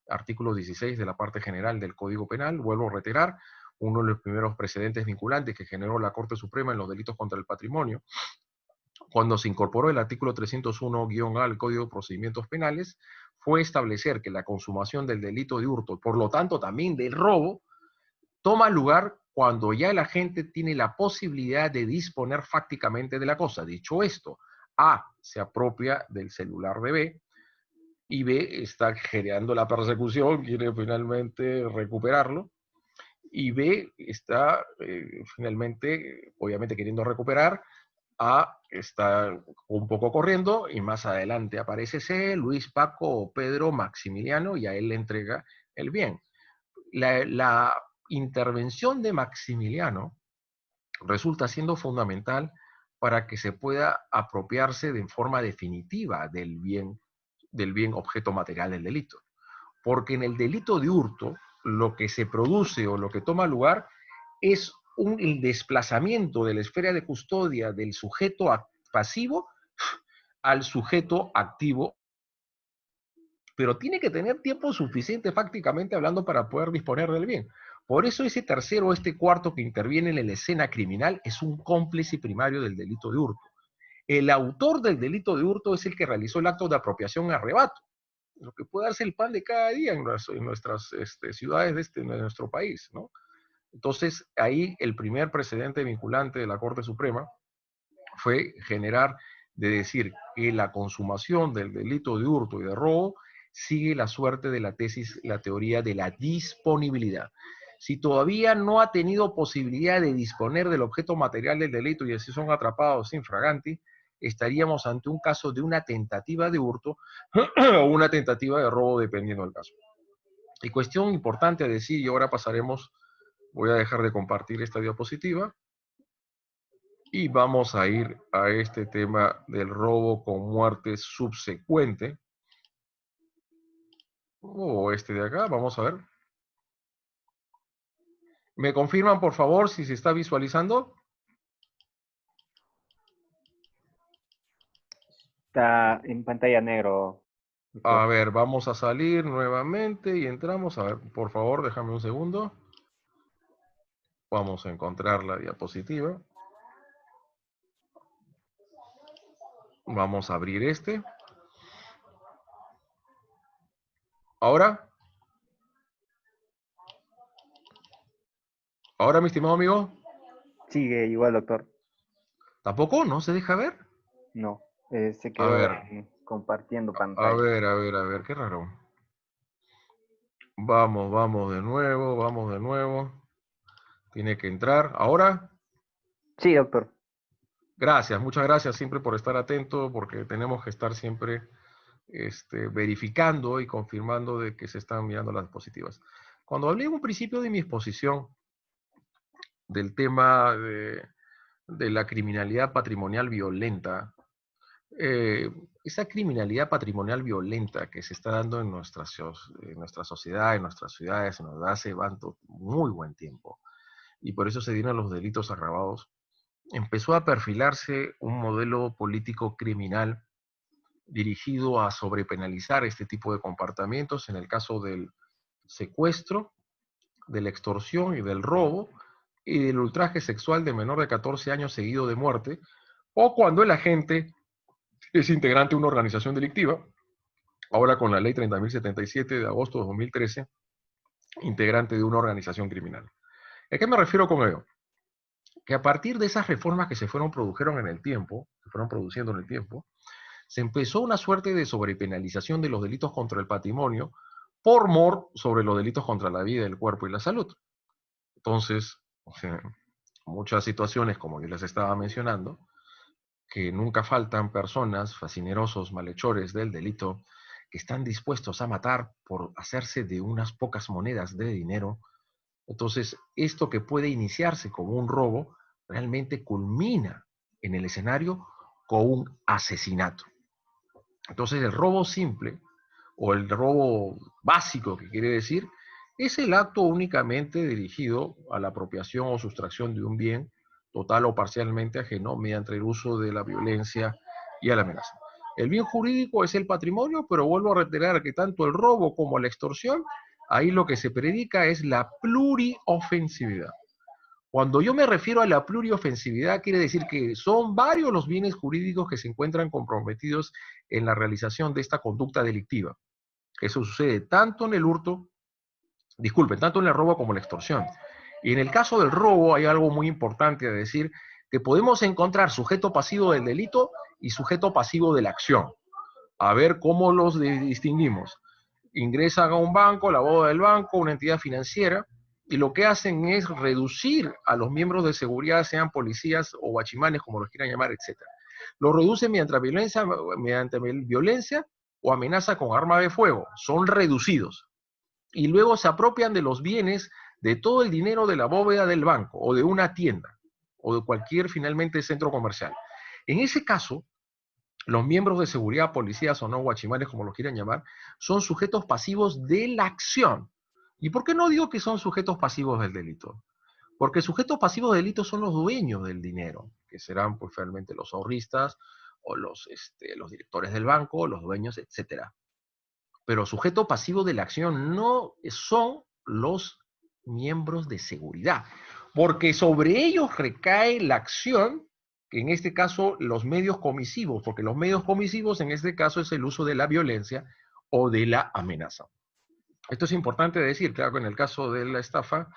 Artículo 16 de la parte general del Código Penal, vuelvo a reiterar, uno de los primeros precedentes vinculantes que generó la Corte Suprema en los delitos contra el patrimonio, cuando se incorporó el artículo 301-A al Código de Procedimientos Penales, fue establecer que la consumación del delito de hurto, por lo tanto también del robo, toma lugar cuando ya el agente tiene la posibilidad de disponer fácticamente de la cosa. Dicho esto, A, se apropia del celular de B, y B, está generando la persecución, quiere finalmente recuperarlo, y B, está finalmente, obviamente queriendo recuperar, A está un poco corriendo, y más adelante aparece C, Luis, Paco o Pedro, Maximiliano, y a él le entrega el bien. La intervención de Maximiliano resulta siendo fundamental para que se pueda apropiarse de forma definitiva del bien objeto material del delito. Porque en el delito de hurto, lo que se produce o lo que toma lugar es el desplazamiento de la esfera de custodia del sujeto pasivo al sujeto activo, pero tiene que tener tiempo suficiente fácticamente hablando para poder disponer del bien. Por eso ese tercero o este cuarto que interviene en la escena criminal es un cómplice primario del delito de hurto. El autor del delito de hurto es el que realizó el acto de apropiación y arrebato, lo que puede darse el pan de cada día en nuestras ciudades de nuestro país, ¿no? Entonces, ahí el primer precedente vinculante de la Corte Suprema fue generar, de decir que la consumación del delito de hurto y de robo sigue la suerte de la tesis, la teoría de la disponibilidad. Si todavía no ha tenido posibilidad de disponer del objeto material del delito y así son atrapados infraganti, estaríamos ante un caso de una tentativa de hurto o una tentativa de robo, dependiendo del caso. Y cuestión importante a decir, y ahora pasaremos, voy a dejar de compartir esta diapositiva, y vamos a ir a este tema del robo con muerte subsecuente. O este de acá, vamos a ver. ¿Me confirman, por favor, si se está visualizando? Está en pantalla negro, A doctor. ver, vamos a salir nuevamente y entramos. A ver, por favor, déjame un segundo. Vamos a encontrar la diapositiva. Vamos a abrir este. Ahora. Ahora, mi estimado amigo. Sigue igual, doctor. ¿Tampoco? ¿No se deja ver? No, se A quedó ver, en compartiendo a pantalla. ver, a ver, a ver, qué raro. Vamos de nuevo, vamos de nuevo. Tiene que entrar. ¿Ahora? Sí, doctor. Gracias, muchas gracias siempre por estar atento, porque tenemos que estar siempre verificando y confirmando de que se están mirando las diapositivas. Cuando hablé en un principio de mi exposición del tema de la criminalidad patrimonial violenta, esa criminalidad patrimonial violenta que se está dando en nuestra sociedad, en nuestras ciudades, nos hace muy buen tiempo, y por eso se dieron los delitos agravados, empezó a perfilarse un modelo político criminal dirigido a sobrepenalizar este tipo de comportamientos en el caso del secuestro, de la extorsión y del robo, y del ultraje sexual de menor de 14 años seguido de muerte, o cuando el agente es integrante de una organización delictiva, ahora con la ley 30.077 de agosto de 2013, integrante de una organización criminal. ¿A qué me refiero con ello? Que a partir de esas reformas que se produjeron en el tiempo, se fueron produciendo en el tiempo, se empezó una suerte de sobrepenalización de los delitos contra el patrimonio por mor sobre los delitos contra la vida, el cuerpo y la salud. Entonces, o sea, muchas situaciones, como yo les estaba mencionando, que nunca faltan personas, fascinerosos, malhechores del delito, que están dispuestos a matar por hacerse de unas pocas monedas de dinero. Entonces, esto que puede iniciarse como un robo, realmente culmina en el escenario con un asesinato. Entonces, el robo simple o el robo básico, que quiere decir, es el acto únicamente dirigido a la apropiación o sustracción de un bien total o parcialmente ajeno mediante el uso de la violencia y a la amenaza. El bien jurídico es el patrimonio, pero vuelvo a reiterar que tanto el robo como la extorsión, ahí lo que se predica es la pluriofensividad. Cuando yo me refiero a la pluriofensividad, quiere decir que son varios los bienes jurídicos que se encuentran comprometidos en la realización de esta conducta delictiva. Eso sucede tanto en el hurto, disculpen, tanto en el robo como en la extorsión. Y en el caso del robo hay algo muy importante a decir, que podemos encontrar sujeto pasivo del delito y sujeto pasivo de la acción. A ver cómo los distinguimos. Ingresan a un banco, la boda del banco, una entidad financiera, y lo que hacen es reducir a los miembros de seguridad, sean policías o guachimanes, como los quieran llamar, etcétera. Lo reducen mediante violencia o amenaza con arma de fuego. Son reducidos. Y luego se apropian de los bienes, de todo el dinero de la bóveda del banco o de una tienda o de cualquier finalmente centro comercial. En ese caso, los miembros de seguridad, policías o no, guachimanes, como lo quieran llamar, son sujetos pasivos de la acción. ¿Y por qué no digo que son sujetos pasivos del delito? Porque sujetos pasivos del delito son los dueños del dinero, que serán pues realmente los ahorristas o los directores del banco, los dueños, etcétera. Pero sujeto pasivo de la acción no son los miembros de seguridad, porque sobre ellos recae la acción, que en este caso los medios comisivos, porque los medios comisivos en este caso es el uso de la violencia o de la amenaza. Esto es importante decir, claro que en el caso de la estafa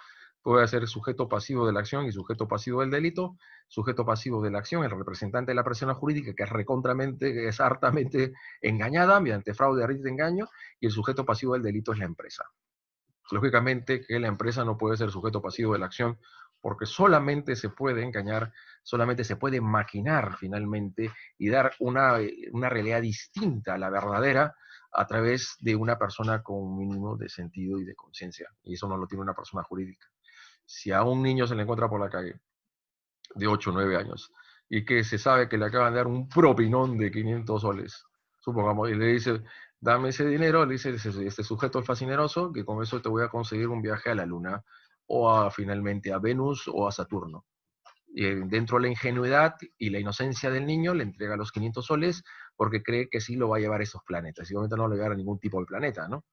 puede ser sujeto pasivo de la acción y sujeto pasivo del delito. Sujeto pasivo de la acción, el representante de la persona jurídica que es recontramente, que es hartamente engañada mediante fraude, arriesgo de engaño, y el sujeto pasivo del delito es la empresa. Lógicamente que la empresa no puede ser sujeto pasivo de la acción porque solamente se puede engañar, solamente se puede maquinar finalmente y dar una realidad distinta a la verdadera a través de una persona con un mínimo de sentido y de conciencia. Y eso no lo tiene una persona jurídica. Si a un niño se le encuentra por la calle de 8 o 9 años y que se sabe que le acaban de dar un propinón de 500 soles, supongamos, y le dice, dame ese dinero, le dice este sujeto es fascineroso, que con eso te voy a conseguir un viaje a la Luna o finalmente a Venus o a Saturno. Y dentro de la ingenuidad y la inocencia del niño le entrega los 500 soles porque cree que sí lo va a llevar a esos planetas. Y obviamente no lo va a llevar a ningún tipo de planeta, ¿no?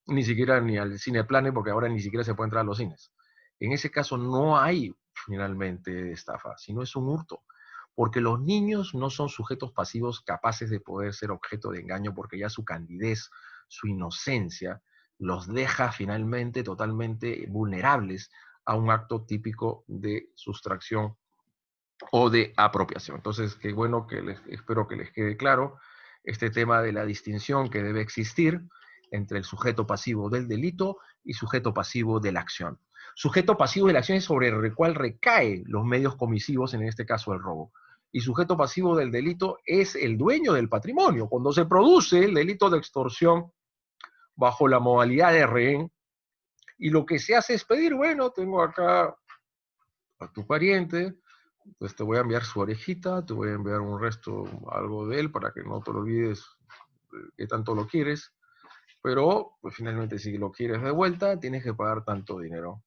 Ni siquiera ni al Cineplanet, porque ahora ni siquiera se puede entrar a los cines. En ese caso no hay finalmente estafa, sino es un hurto, porque los niños no son sujetos pasivos capaces de poder ser objeto de engaño, porque ya su candidez, su inocencia, los deja finalmente totalmente vulnerables a un acto típico de sustracción o de apropiación. Entonces, qué bueno que espero que les quede claro este tema de la distinción que debe existir entre el sujeto pasivo del delito y sujeto pasivo de la acción. Sujeto pasivo de la acción es sobre el cual recaen los medios comisivos, en este caso el robo. Y sujeto pasivo del delito es el dueño del patrimonio. Cuando se produce el delito de extorsión bajo la modalidad de rehén, y lo que se hace es pedir, bueno, tengo acá a tu pariente, pues te voy a enviar su orejita, te voy a enviar un resto, algo de él, para que no te lo olvides que tanto lo quieres, pero pues finalmente si lo quieres de vuelta, tienes que pagar tanto dinero.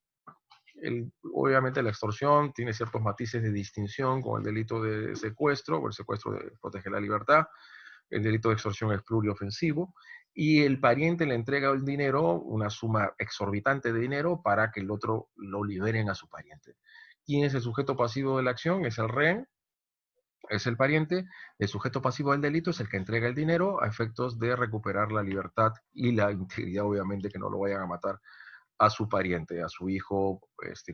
Obviamente la extorsión tiene ciertos matices de distinción con el delito de secuestro, o el secuestro protege la libertad, el delito de extorsión es pluriofensivo, y el pariente le entrega el dinero, una suma exorbitante de dinero, para que el otro lo liberen a su pariente. ¿Quién es el sujeto pasivo de la acción? Es el rehén, es el pariente. El sujeto pasivo del delito es el que entrega el dinero a efectos de recuperar la libertad y la integridad, obviamente, que no lo vayan a matar a su pariente, a su hijo,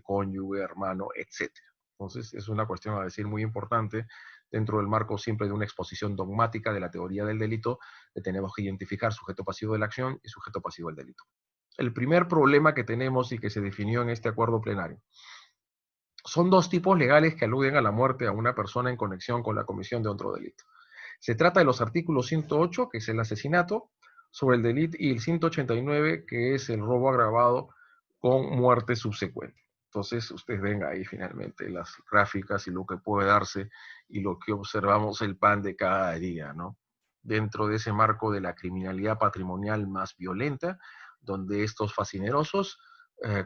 cónyuge, hermano, etcétera. Entonces, es una cuestión a decir muy importante dentro del marco siempre de una exposición dogmática de la teoría del delito, que tenemos que identificar sujeto pasivo de la acción y sujeto pasivo del delito. el primer problema que tenemos y que se definió en este acuerdo plenario. Son dos tipos legales que aluden a la muerte a una persona en conexión con la comisión de otro delito. Se trata de los artículos 108, que es el asesinato sobre el delito, y el 189, que es el robo agravado con muerte subsecuente. Entonces, ustedes ven ahí finalmente las gráficas y lo que puede darse y lo que observamos el pan de cada día, ¿no? Dentro de ese marco de la criminalidad patrimonial más violenta, donde estos fascinerosos,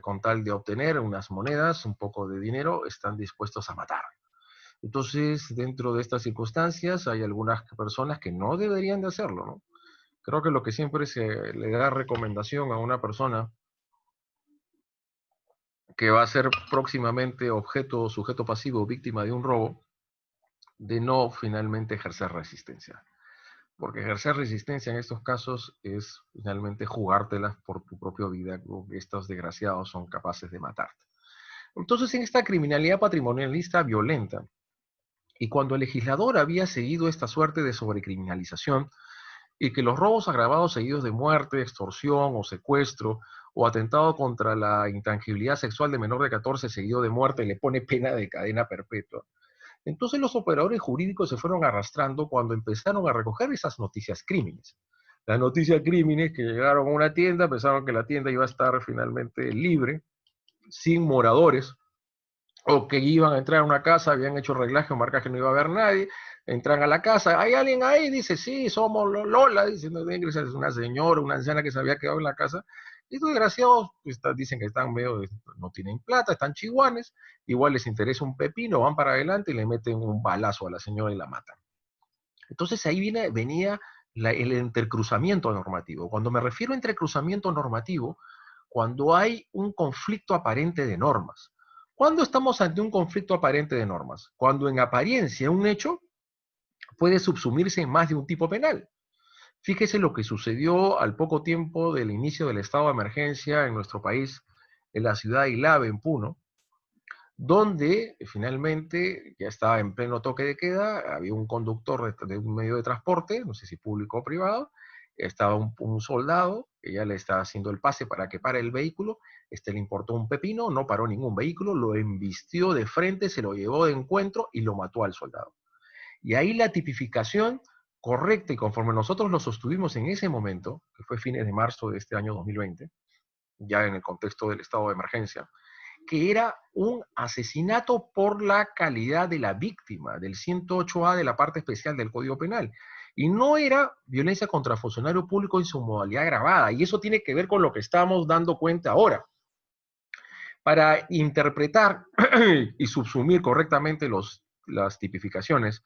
con tal de obtener unas monedas, un poco de dinero, están dispuestos a matar. Entonces, dentro de estas circunstancias, hay algunas personas que no deberían de hacerlo, ¿no? Creo que lo que siempre se le da recomendación a una persona que va a ser próximamente objeto, sujeto pasivo, víctima de un robo, de no finalmente ejercer resistencia. Porque ejercer resistencia en estos casos es finalmente jugártelas por tu propia vida, porque estos desgraciados son capaces de matarte. Entonces, en esta criminalidad patrimonialista violenta, y cuando el legislador había seguido esta suerte de sobrecriminalización, y que los robos agravados seguidos de muerte, extorsión o secuestro, o atentado contra la intangibilidad sexual de menor de 14 seguido de muerte le pone pena de cadena perpetua. Entonces los operadores jurídicos se fueron arrastrando cuando empezaron a recoger esas noticias crímenes. Las noticias crímenes que llegaron a una tienda, pensaron que la tienda iba a estar finalmente libre, sin moradores, o que iban a entrar a una casa, habían hecho reglaje o marcaje, no iba a haber nadie, entran a la casa, ¿hay alguien ahí? Dice, sí, somos Lola, diciendo que es una señora, una anciana que se había quedado en la casa. Y estos desgraciados pues, dicen que están medio, no tienen plata, están chihuanes, igual les interesa un pepino, van para adelante y le meten un balazo a la señora y la matan. Entonces ahí venía el entrecruzamiento normativo. Cuando me refiero a entrecruzamiento normativo, cuando hay un conflicto aparente de normas. ¿Cuándo estamos ante un conflicto aparente de normas? Cuando en apariencia un hecho puede subsumirse en más de un tipo penal. Fíjese lo que sucedió al poco tiempo del inicio del estado de emergencia en nuestro país, en la ciudad de Ilave, en Puno, donde finalmente ya estaba en pleno toque de queda, había un conductor de un medio de transporte, no sé si público o privado, estaba un soldado que ya le estaba haciendo el pase para que pare el vehículo, le importó un pepino, no paró ningún vehículo, lo embistió de frente, se lo llevó de encuentro y lo mató al soldado. Y ahí la tipificación correcta y conforme nosotros lo sostuvimos en ese momento, que fue fines de marzo de este año 2020, ya en el contexto del estado de emergencia, que era un asesinato por la calidad de la víctima, del 108A de la parte especial del Código Penal. Y no era violencia contra funcionario público en su modalidad agravada. Y eso tiene que ver con lo que estamos dando cuenta ahora. Para interpretar y subsumir correctamente las tipificaciones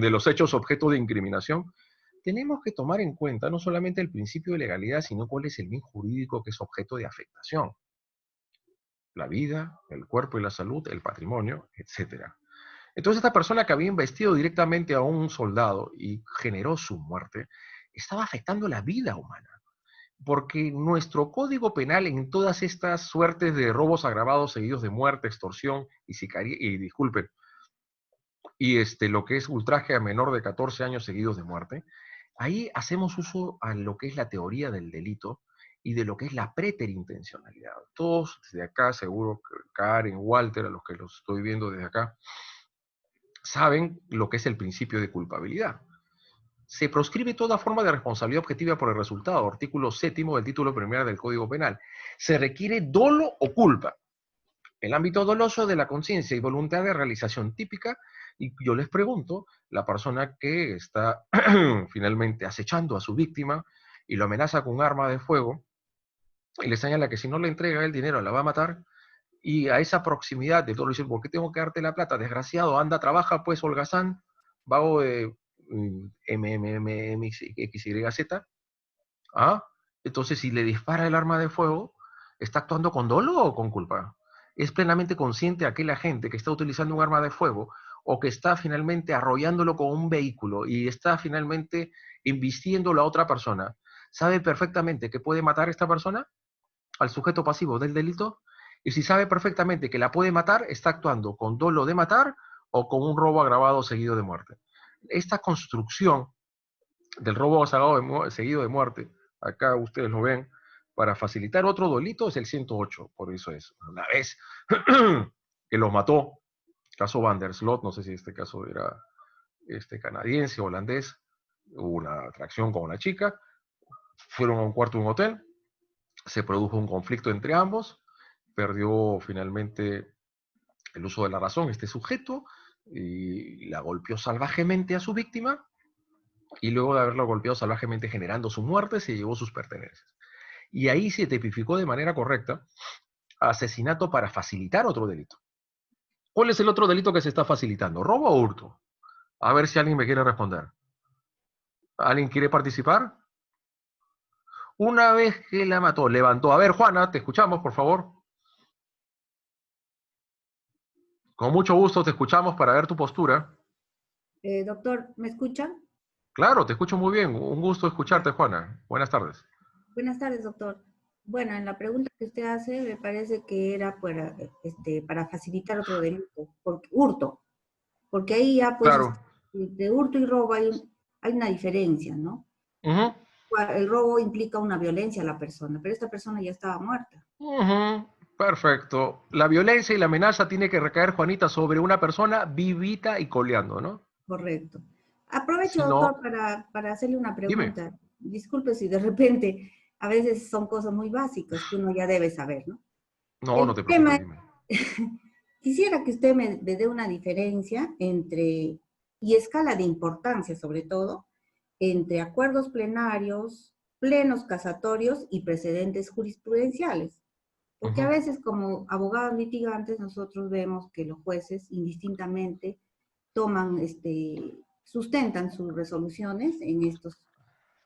de los hechos objeto de incriminación, tenemos que tomar en cuenta no solamente el principio de legalidad, sino cuál es el bien jurídico que es objeto de afectación. La vida, el cuerpo y la salud, el patrimonio, etc. Entonces esta persona que había investido directamente a un soldado y generó su muerte, estaba afectando la vida humana. Porque nuestro código penal en todas estas suertes de robos agravados seguidos de muerte, extorsión y sicaria, y disculpen, y lo que es ultraje a menor de 14 años seguidos de muerte, ahí hacemos uso a lo que es la teoría del delito y de lo que es la preterintencionalidad. Todos desde acá, seguro que Karen, Walter, a los que los estoy viendo desde acá, saben lo que es el principio de culpabilidad. Se proscribe toda forma de responsabilidad objetiva por el resultado, artículo 7 del título primero del Código Penal. Se requiere dolo o culpa. El ámbito doloso de la conciencia y voluntad de realización típica, y yo les pregunto, la persona que está finalmente acechando a su víctima y lo amenaza con un arma de fuego, y le señala que si no le entrega el dinero la va a matar, y a esa proximidad de todo le dice, ¿por qué tengo que darte la plata? Desgraciado, anda, trabaja pues holgazán, vago de XYZ. ¿Ah? Entonces, si le dispara el arma de fuego, ¿está actuando con dolo o con culpa? ¿Es plenamente consciente aquel agente que está utilizando un arma de fuego o que está finalmente arrollándolo con un vehículo y está finalmente embistiéndolo a otra persona? ¿Sabe perfectamente que puede matar a esta persona, al sujeto pasivo del delito? Y si sabe perfectamente que la puede matar, ¿está actuando con dolo de matar o con un robo agravado seguido de muerte? Esta construcción del robo seguido de muerte, acá ustedes lo ven, para facilitar otro delito es el 108, por eso es. Una vez que los mató, caso Van der Sloot, no sé si este caso era canadiense, holandés, hubo una atracción con una chica, fueron a un cuarto de un hotel, se produjo un conflicto entre ambos, perdió finalmente el uso de la razón este sujeto y la golpeó salvajemente a su víctima y luego de haberlo golpeado salvajemente generando su muerte se llevó sus pertenencias. Y ahí se tipificó de manera correcta asesinato para facilitar otro delito. ¿Cuál es el otro delito que se está facilitando? ¿Robo o hurto? A ver si alguien me quiere responder. ¿Alguien quiere participar? Una vez que la mató, levantó. A ver, Juana, te escuchamos, por favor. Con mucho gusto te escuchamos para ver tu postura. Doctor, ¿me escuchan? Claro, te escucho muy bien. Un gusto escucharte, Ya. Juana. Buenas tardes. Buenas tardes, doctor. Bueno, en la pregunta que usted hace me parece que era para facilitar otro delito, hurto, porque ahí ya pues Claro. de hurto y robo hay una diferencia, ¿no? Uh-huh. El robo implica una violencia a la persona, pero esta persona ya estaba muerta. Uh-huh. Perfecto. La violencia y la amenaza tiene que recaer, Juanita, sobre una persona vivita y coleando, ¿no? Correcto. Aprovecho, Si no, doctor, para hacerle una dime. pregunta. Disculpe si de repente a veces son cosas muy básicas que uno ya debe saber, ¿no? No, no El te tema preocupes, es, dime. quisiera que usted me dé una diferencia entre, y escala de importancia sobre todo, entre acuerdos plenarios, plenos casatorios y precedentes jurisprudenciales. Porque a Uh-huh. veces como abogados litigantes nosotros vemos que los jueces indistintamente toman, sustentan sus resoluciones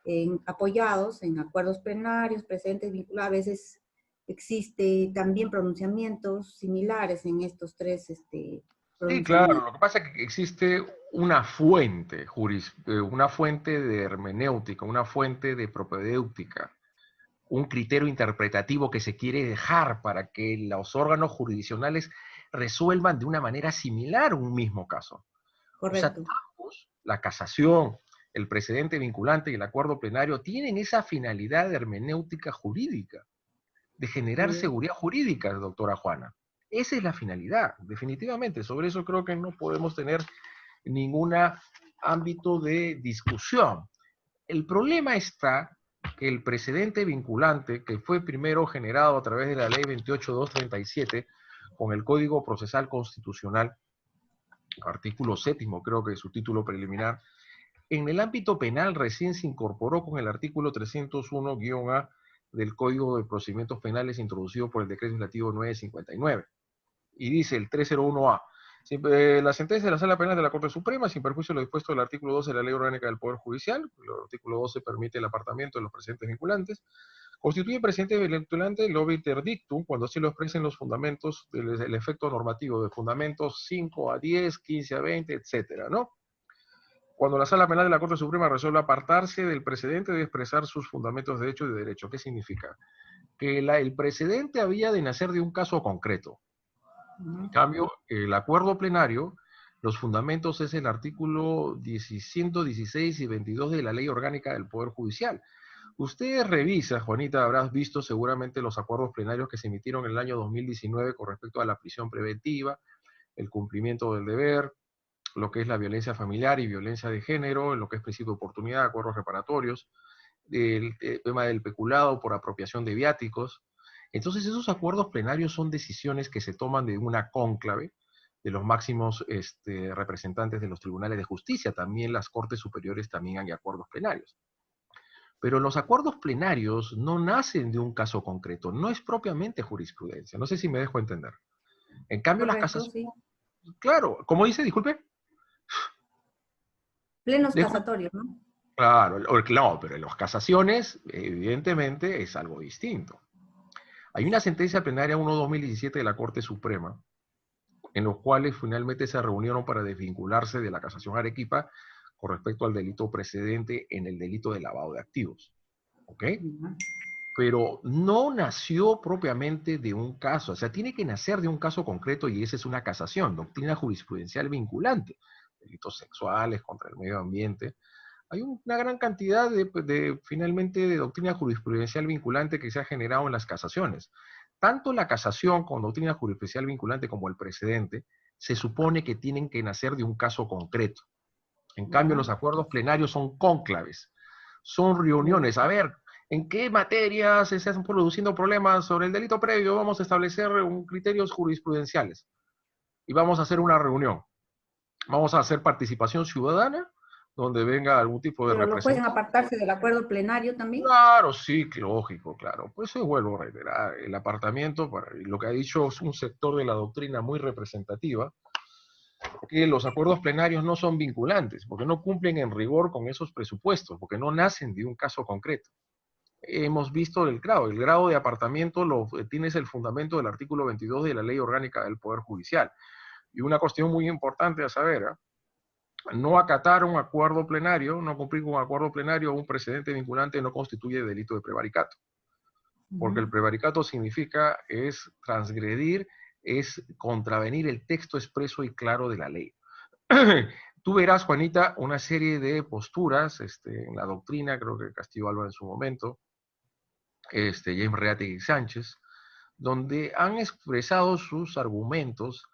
en apoyados en acuerdos plenarios, precedentes vinculados. A veces existe también pronunciamientos similares en estos tres Sí, claro. pronunciamientos. Lo que pasa es que existe una fuente, una fuente de hermenéutica, una fuente de propedéutica, un criterio interpretativo que se quiere dejar para que los órganos jurisdiccionales resuelvan de una manera similar un mismo caso. O sea, Correcto. ambos, la casación, el precedente vinculante y el acuerdo plenario, tienen esa finalidad de hermenéutica jurídica, de generar seguridad jurídica, doctora Juana. Esa es la finalidad, definitivamente. Sobre eso creo que no podemos tener ningún ámbito de discusión. El problema está que el precedente vinculante, que fue primero generado a través de la ley 28237, con el Código Procesal Constitucional, artículo 7, creo que es su título preliminar, en el ámbito penal recién se incorporó con el artículo 301-A del Código de Procedimientos Penales introducido por el Decreto Legislativo 959. Y dice el 301A, la sentencia de la Sala Penal de la Corte Suprema, sin perjuicio de lo dispuesto del artículo 12 de la Ley Orgánica del Poder Judicial, el artículo 12 permite el apartamiento de los precedentes vinculantes, constituye precedente vinculante el obiter dictum cuando así lo expresen los fundamentos del efecto normativo de fundamentos 5 a 10, 15 a 20, etcétera, ¿no? Cuando la Sala Penal de la Corte Suprema resuelve apartarse del precedente de expresar sus fundamentos de hecho y de derecho. ¿Qué significa? Que el precedente había de nacer de un caso concreto. En cambio, el acuerdo plenario, los fundamentos es el artículo 116 y 22 de la Ley Orgánica del Poder Judicial. Usted revisa, Juanita, habrás visto seguramente los acuerdos plenarios que se emitieron en el año 2019 con respecto a la prisión preventiva, el cumplimiento del deber, lo que es la violencia familiar y violencia de género, lo que es principio de oportunidad, acuerdos reparatorios, el tema del peculado por apropiación de viáticos. Entonces esos acuerdos plenarios son decisiones que se toman de una cónclave de los máximos representantes de los tribunales de justicia. También las cortes superiores también hay acuerdos plenarios. Pero los acuerdos plenarios no nacen de un caso concreto, no es propiamente jurisprudencia. No sé si me dejo entender. En cambio, las Correcto, casas, sí. claro, ¿cómo dice? Disculpe. Plenos Dejo, casatorios, ¿no? claro, no, pero en las casaciones, evidentemente, es algo distinto. Hay una sentencia plenaria 1-2017 de la Corte Suprema, en los cuales finalmente se reunieron para desvincularse de la casación Arequipa con respecto al delito precedente en el delito de lavado de activos. ¿Ok? Pero no nació propiamente de un caso, o sea, tiene que nacer de un caso concreto y esa es una casación, doctrina jurisprudencial vinculante, delitos sexuales contra el medio ambiente. hay una gran cantidad finalmente de doctrina jurisprudencial vinculante que se ha generado en las casaciones. Tanto la casación con doctrina jurisprudencial vinculante como el precedente se supone que tienen que nacer de un caso concreto. En cambio, los acuerdos plenarios son cónclaves, son reuniones. A ver, ¿en qué materias se están produciendo problemas sobre el delito previo? Vamos a establecer criterios jurisprudenciales y vamos a hacer una reunión. Vamos a hacer participación ciudadana, donde venga algún tipo de ¿Pero lo pueden representación. apartarse del acuerdo plenario también? Claro, sí, lógico, claro. Pues eso vuelvo a reiterar. El apartamiento, lo que ha dicho es un sector de la doctrina muy representativa, que los acuerdos plenarios no son vinculantes, porque no cumplen en rigor con esos presupuestos, porque no nacen de un caso concreto. Hemos visto el grado de apartamiento tienes el fundamento del artículo 22 de la Ley Orgánica del Poder Judicial. Y una cuestión muy importante a saber, no acatar un acuerdo plenario, no cumplir con un acuerdo plenario o un precedente vinculante no constituye delito de prevaricato. Porque el prevaricato significa es transgredir, es contravenir el texto expreso y claro de la ley. Tú verás, Juanita, una serie de posturas en la doctrina, creo que Castillo Alba en su momento, James Reategui Sánchez, donde han expresado sus argumentos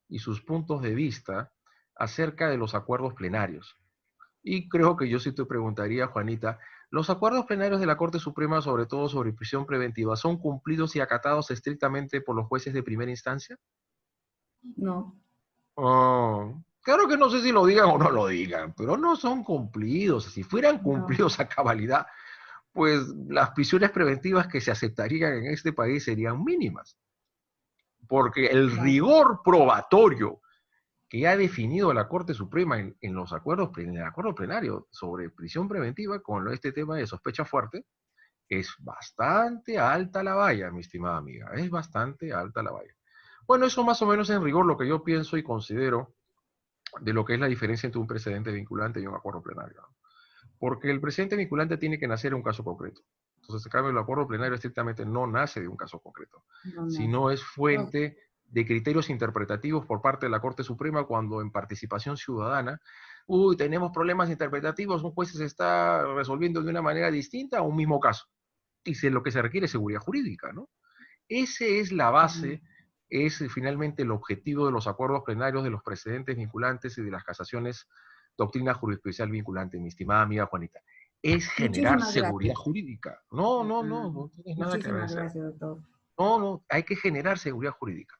y sus puntos de vista acerca de los acuerdos plenarios. Y creo que yo sí te preguntaría, Juanita, ¿los acuerdos plenarios de la Corte Suprema, sobre todo sobre prisión preventiva, son cumplidos y acatados estrictamente por los jueces de primera instancia? No. Claro que no sé si lo digan o no lo digan, pero no son cumplidos. Si fueran cumplidos a cabalidad, pues las prisiones preventivas que se aceptarían en este país serían mínimas. Porque el rigor probatorio que ha definido la Corte Suprema en el acuerdo plenario sobre prisión preventiva con este tema de sospecha fuerte, es bastante alta la valla, mi estimada amiga, es bastante alta la valla. Bueno, eso más o menos en rigor lo que yo pienso y considero de lo que es la diferencia entre un precedente vinculante y un acuerdo plenario. Porque el precedente vinculante tiene que nacer de un caso concreto. Entonces, en cambio, el acuerdo plenario estrictamente no nace de un caso concreto, sino es fuente de criterios interpretativos por parte de la Corte Suprema cuando en participación ciudadana, tenemos problemas interpretativos, un juez se está resolviendo de una manera distinta a un mismo caso. Y lo que se requiere es seguridad jurídica, ¿no? Esa es la base, es finalmente el objetivo de los acuerdos plenarios, de los precedentes vinculantes y de las casaciones, doctrina jurisprudencial vinculante, mi estimada amiga Juanita. Es generar seguridad jurídica. No tienes nada que agradecer. Gracias, doctor. No, hay que generar seguridad jurídica.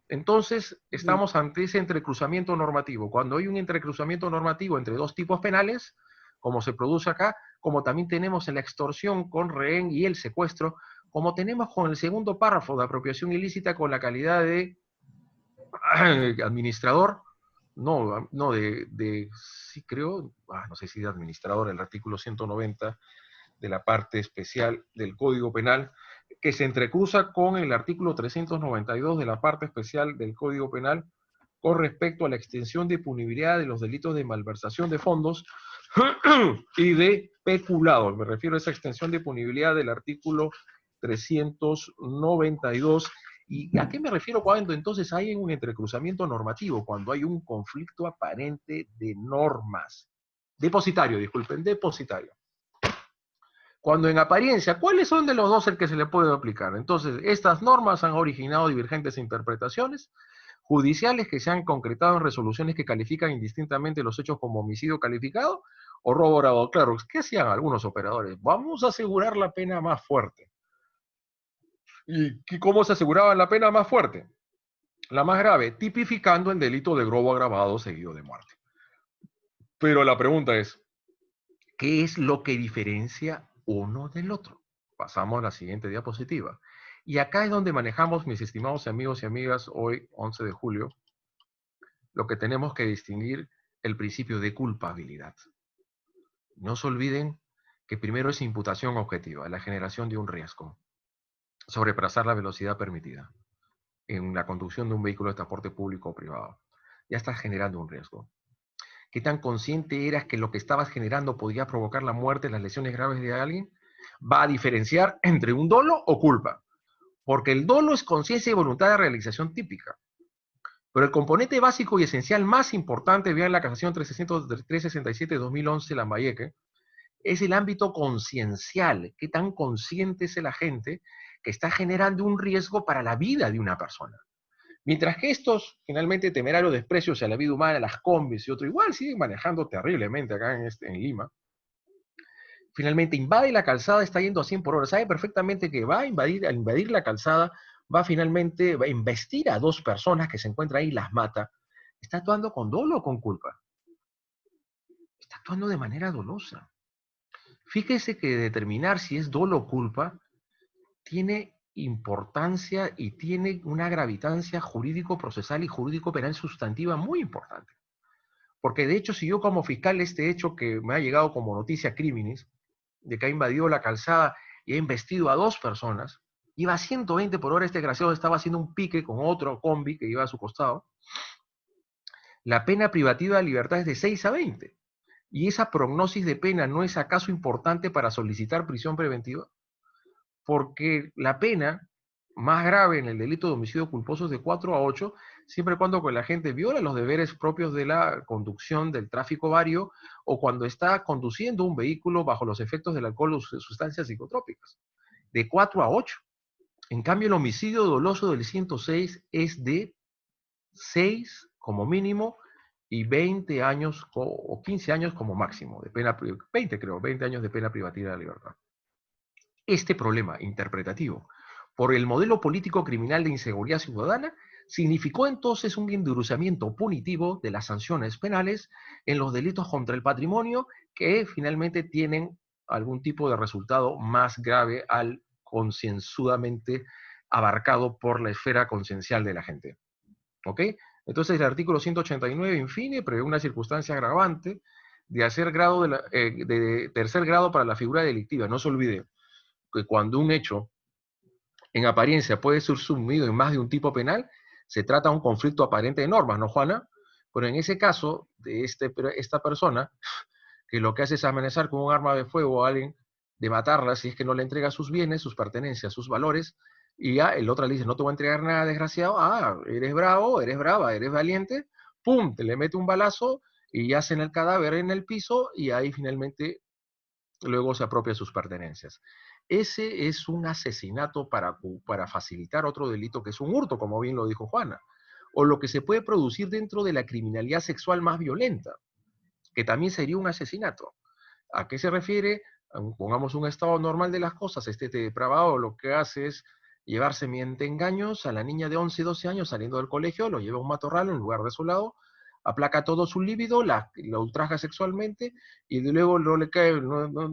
Entonces, estamos ante ese entrecruzamiento normativo. Cuando hay un entrecruzamiento normativo entre dos tipos penales, como se produce acá, como también tenemos en la extorsión con rehén y el secuestro, como tenemos con el segundo párrafo de apropiación ilícita con la calidad de administrador, sí creo, no sé si de administrador, el artículo 190 de la parte especial del Código Penal, que se entrecruza con el artículo 392 de la parte especial del Código Penal con respecto a la extensión de punibilidad de los delitos de malversación de fondos y de peculado. Me refiero a esa extensión de punibilidad del artículo 392. ¿Y a qué me refiero cuando entonces hay un entrecruzamiento normativo? Cuando hay un conflicto aparente de normas. Depositario. Cuando en apariencia, ¿cuáles son de los dos el que se le puede aplicar? Entonces, estas normas han originado divergentes interpretaciones judiciales que se han concretado en resoluciones que califican indistintamente los hechos como homicidio calificado o robo agravado. Claro, ¿qué hacían algunos operadores? Vamos a asegurar la pena más fuerte. ¿Y cómo se aseguraba la pena más fuerte? La más grave, tipificando el delito de robo agravado seguido de muerte. Pero la pregunta es, ¿qué es lo que diferencia uno del otro? Pasamos a la siguiente diapositiva. Y acá es donde manejamos, mis estimados amigos y amigas, hoy, 11 de julio, lo que tenemos que distinguir el principio de culpabilidad. No se olviden que primero es imputación objetiva, la generación de un riesgo, sobrepasar la velocidad permitida en la conducción de un vehículo de transporte público o privado. Ya estás generando un riesgo. ¿Qué tan consciente eras que lo que estabas generando podía provocar la muerte, las lesiones graves de alguien? Va a diferenciar entre un dolo o culpa. Porque el dolo es conciencia y voluntad de realización típica. Pero el componente básico y esencial más importante, vean la casación 367-2011, Lambayeque, es el ámbito conciencial. ¿Qué tan consciente es la gente que está generando un riesgo para la vida de una persona? Mientras que estos, finalmente, temerarios desprecios hacia la vida humana, las combis y otro, igual siguen manejando terriblemente acá en Lima, finalmente invade la calzada, está yendo a 100 por hora, sabe perfectamente que va a invadir, al invadir la calzada, va a investir a 2 personas que se encuentran ahí y las mata. Está actuando con dolo o con culpa. Está actuando de manera dolosa. Fíjese que determinar si es dolo o culpa tiene importancia y tiene una gravitancia jurídico-procesal y jurídico-penal sustantiva muy importante. Porque de hecho, si yo como fiscal este hecho que me ha llegado como noticia criminis, de que ha invadido la calzada y ha investido a 2 personas, iba a 120 por hora, este desgraciado estaba haciendo un pique con otro combi que iba a su costado, la pena privativa de libertad es de 6 a 20. ¿Y esa prognosis de pena no es acaso importante para solicitar prisión preventiva? Porque la pena más grave en el delito de homicidio culposo es de 4 a 8, siempre y cuando la gente viola los deberes propios de la conducción del tráfico vario o cuando está conduciendo un vehículo bajo los efectos del alcohol o sustancias psicotrópicas. De 4 a 8. En cambio, el homicidio doloso del 106 es de 6 como mínimo y 20 años o 15 años como máximo, de pena, 20 años de pena privativa de la libertad. Este problema interpretativo por el modelo político criminal de inseguridad ciudadana significó entonces un endurecimiento punitivo de las sanciones penales en los delitos contra el patrimonio que finalmente tienen algún tipo de resultado más grave al concienzudamente abarcado por la esfera conciencial de la gente. ¿Ok? Entonces el artículo 189, infine, prevé una circunstancia agravante de tercer grado para la figura delictiva. No se olvide que cuando un hecho en apariencia puede ser sumido en más de un tipo penal, se trata de un conflicto aparente de normas, ¿no, Juana? Pero en ese caso, de esta persona, que lo que hace es amenazar con un arma de fuego a alguien, de matarla si es que no le entrega sus bienes, sus pertenencias, sus valores, y ya el otro le dice, no te voy a entregar nada, desgraciado, eres bravo, eres brava, eres valiente, pum, te le mete un balazo y yacen el cadáver en el piso y ahí finalmente luego se apropia sus pertenencias. Ese es un asesinato para facilitar otro delito que es un hurto, como bien lo dijo Juana, o lo que se puede producir dentro de la criminalidad sexual más violenta, que también sería un asesinato. ¿A qué se refiere? Pongamos un estado normal de las cosas, este depravado lo que hace es llevarse mediante engaños a la niña de 11 y 12 años saliendo del colegio, lo lleva a un matorral en lugar de su lado, aplaca todo su líbido, la ultraja sexualmente y luego no le cae,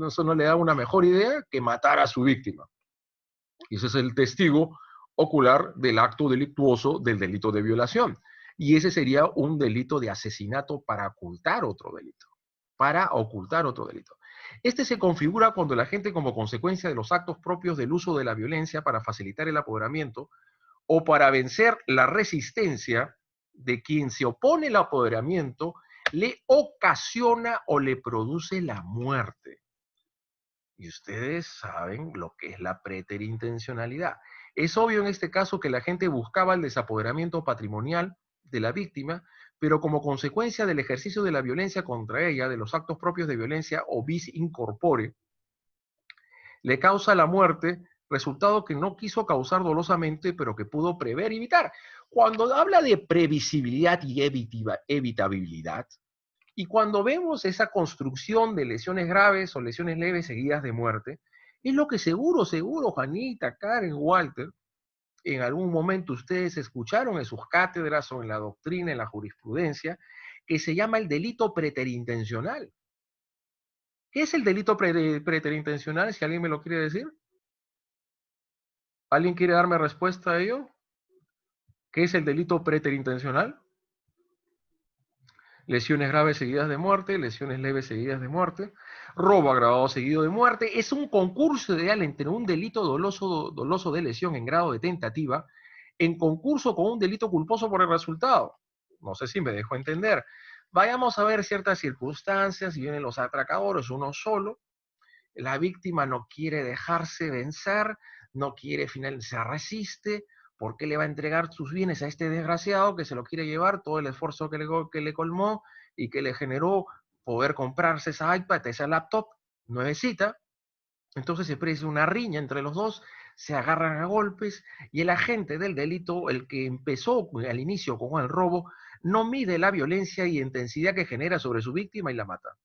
eso no le da una mejor idea que matar a su víctima. Y ese es el testigo ocular del acto delictuoso del delito de violación. Y ese sería un delito de asesinato para ocultar otro delito. Para ocultar otro delito. Este se configura cuando la gente, como consecuencia de los actos propios del uso de la violencia para facilitar el apoderamiento o para vencer la resistencia de quien se opone al apoderamiento, le ocasiona o le produce la muerte. Y ustedes saben lo que es la preterintencionalidad. Es obvio en este caso que la gente buscaba el desapoderamiento patrimonial de la víctima, pero como consecuencia del ejercicio de la violencia contra ella, de los actos propios de violencia o vis in corpore, le causa la muerte, resultado que no quiso causar dolosamente, pero que pudo prever y evitar. Cuando habla de previsibilidad y evitabilidad, y cuando vemos esa construcción de lesiones graves o lesiones leves seguidas de muerte, es lo que seguro, Juanita, Karen, Walter, en algún momento ustedes escucharon en sus cátedras o en la doctrina, en la jurisprudencia, que se llama el delito preterintencional. ¿Qué es el delito preterintencional? Si alguien me lo quiere decir. ¿Alguien quiere darme respuesta a ello? ¿Qué es el delito preterintencional? Lesiones graves seguidas de muerte, lesiones leves seguidas de muerte, robo agravado seguido de muerte. Es un concurso ideal entre un delito doloso de lesión en grado de tentativa en concurso con un delito culposo por el resultado. No sé si me dejo entender. Vayamos a ver ciertas circunstancias, y vienen los atracadores, uno solo, la víctima no quiere dejarse vencer, no quiere finalmente, se resiste, ¿Por qué le va a entregar sus bienes a este desgraciado que se lo quiere llevar, todo el esfuerzo que le colmó y que le generó poder comprarse esa iPad, esa laptop nuevecita? Entonces se produce una riña entre los dos, se agarran a golpes y el agente del delito, el que empezó al inicio con el robo, no mide la violencia y intensidad que genera sobre su víctima y la mata.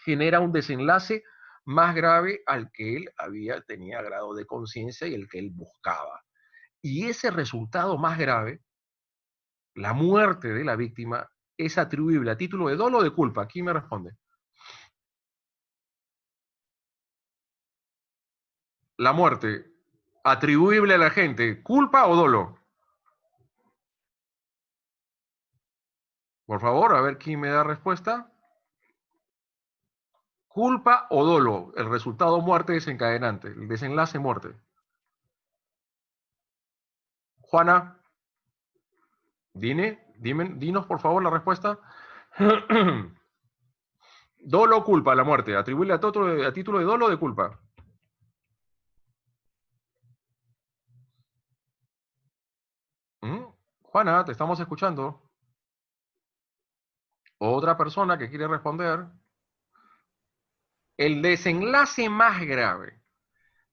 Genera un desenlace más grave al que él tenía grado de conciencia y el que él buscaba. Y ese resultado más grave, la muerte de la víctima, es atribuible a título de dolo o de culpa. ¿Quién me responde? La muerte, atribuible a la gente, ¿culpa o dolo? Por favor, a ver quién me da respuesta. ¿Culpa o dolo? El resultado muerte desencadenante, el desenlace muerte. Juana, dinos por favor la respuesta. Dolo o culpa, la muerte. Atribuirle a título de dolo o de culpa. Juana, te estamos escuchando. Otra persona que quiere responder. El desenlace más grave,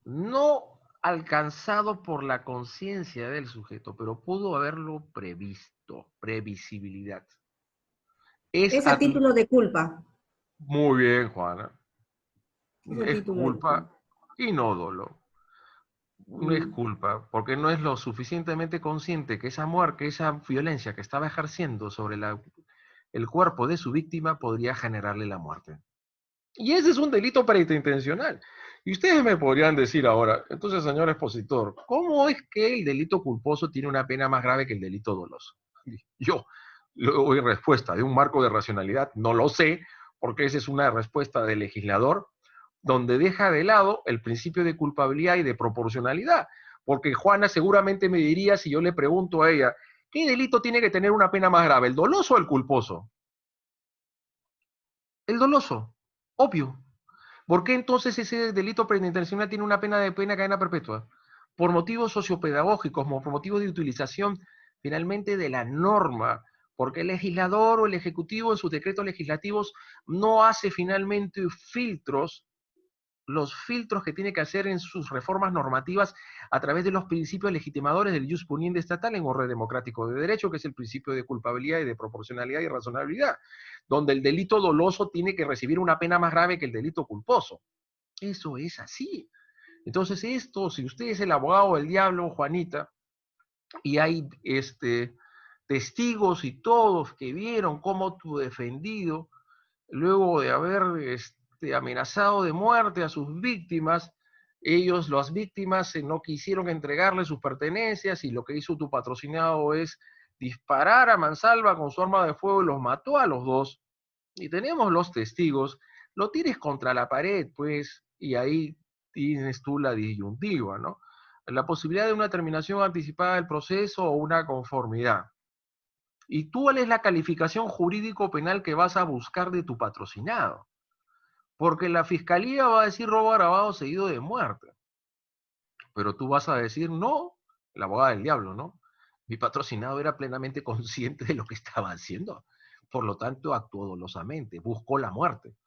no alcanzado por la conciencia del sujeto, pero pudo haberlo previsto, previsibilidad. Es a título de culpa. Muy bien, Juana. Es a Es título de culpa. culpa y no dolo. No es culpa, porque no es lo suficientemente consciente que esa muerte, que esa violencia que estaba ejerciendo sobre el cuerpo de su víctima podría generarle la muerte. Y ese es un delito preintencional. Y ustedes me podrían decir ahora, entonces, señor expositor, ¿cómo es que el delito culposo tiene una pena más grave que el delito doloso? Yo le doy respuesta de un marco de racionalidad, no lo sé, porque esa es una respuesta del legislador, donde deja de lado el principio de culpabilidad y de proporcionalidad. Porque Juana seguramente me diría, si yo le pregunto a ella, ¿qué delito tiene que tener una pena más grave, el doloso o el culposo? El doloso, obvio. ¿Por qué entonces ese delito preintencional tiene una pena de cadena perpetua? Por motivos sociopedagógicos, por motivos de utilización finalmente de la norma, porque el legislador o el ejecutivo en sus decretos legislativos no hace finalmente filtros, los filtros que tiene que hacer en sus reformas normativas a través de los principios legitimadores del jus puniendi estatal en orden democrático de derecho, que es el principio de culpabilidad y de proporcionalidad y razonabilidad, donde el delito doloso tiene que recibir una pena más grave que el delito culposo. Eso es así. Entonces esto, si usted es el abogado del diablo, Juanita, y hay testigos y todos que vieron cómo tu defendido, luego de haber amenazado de muerte a sus víctimas, las víctimas, no quisieron entregarle sus pertenencias y lo que hizo tu patrocinado es disparar a mansalva con su arma de fuego y los mató a los dos. Y tenemos los testigos, lo tires contra la pared, pues, y ahí tienes tú la disyuntiva, ¿no? La posibilidad de una terminación anticipada del proceso o una conformidad. ¿Y tú cuál es la calificación jurídico-penal que vas a buscar de tu patrocinado? Porque la fiscalía va a decir robo agravado seguido de muerte. Pero tú vas a decir, no, la abogada del diablo, ¿no? Mi patrocinado era plenamente consciente de lo que estaba haciendo. Por lo tanto, actuó dolosamente, buscó la muerte.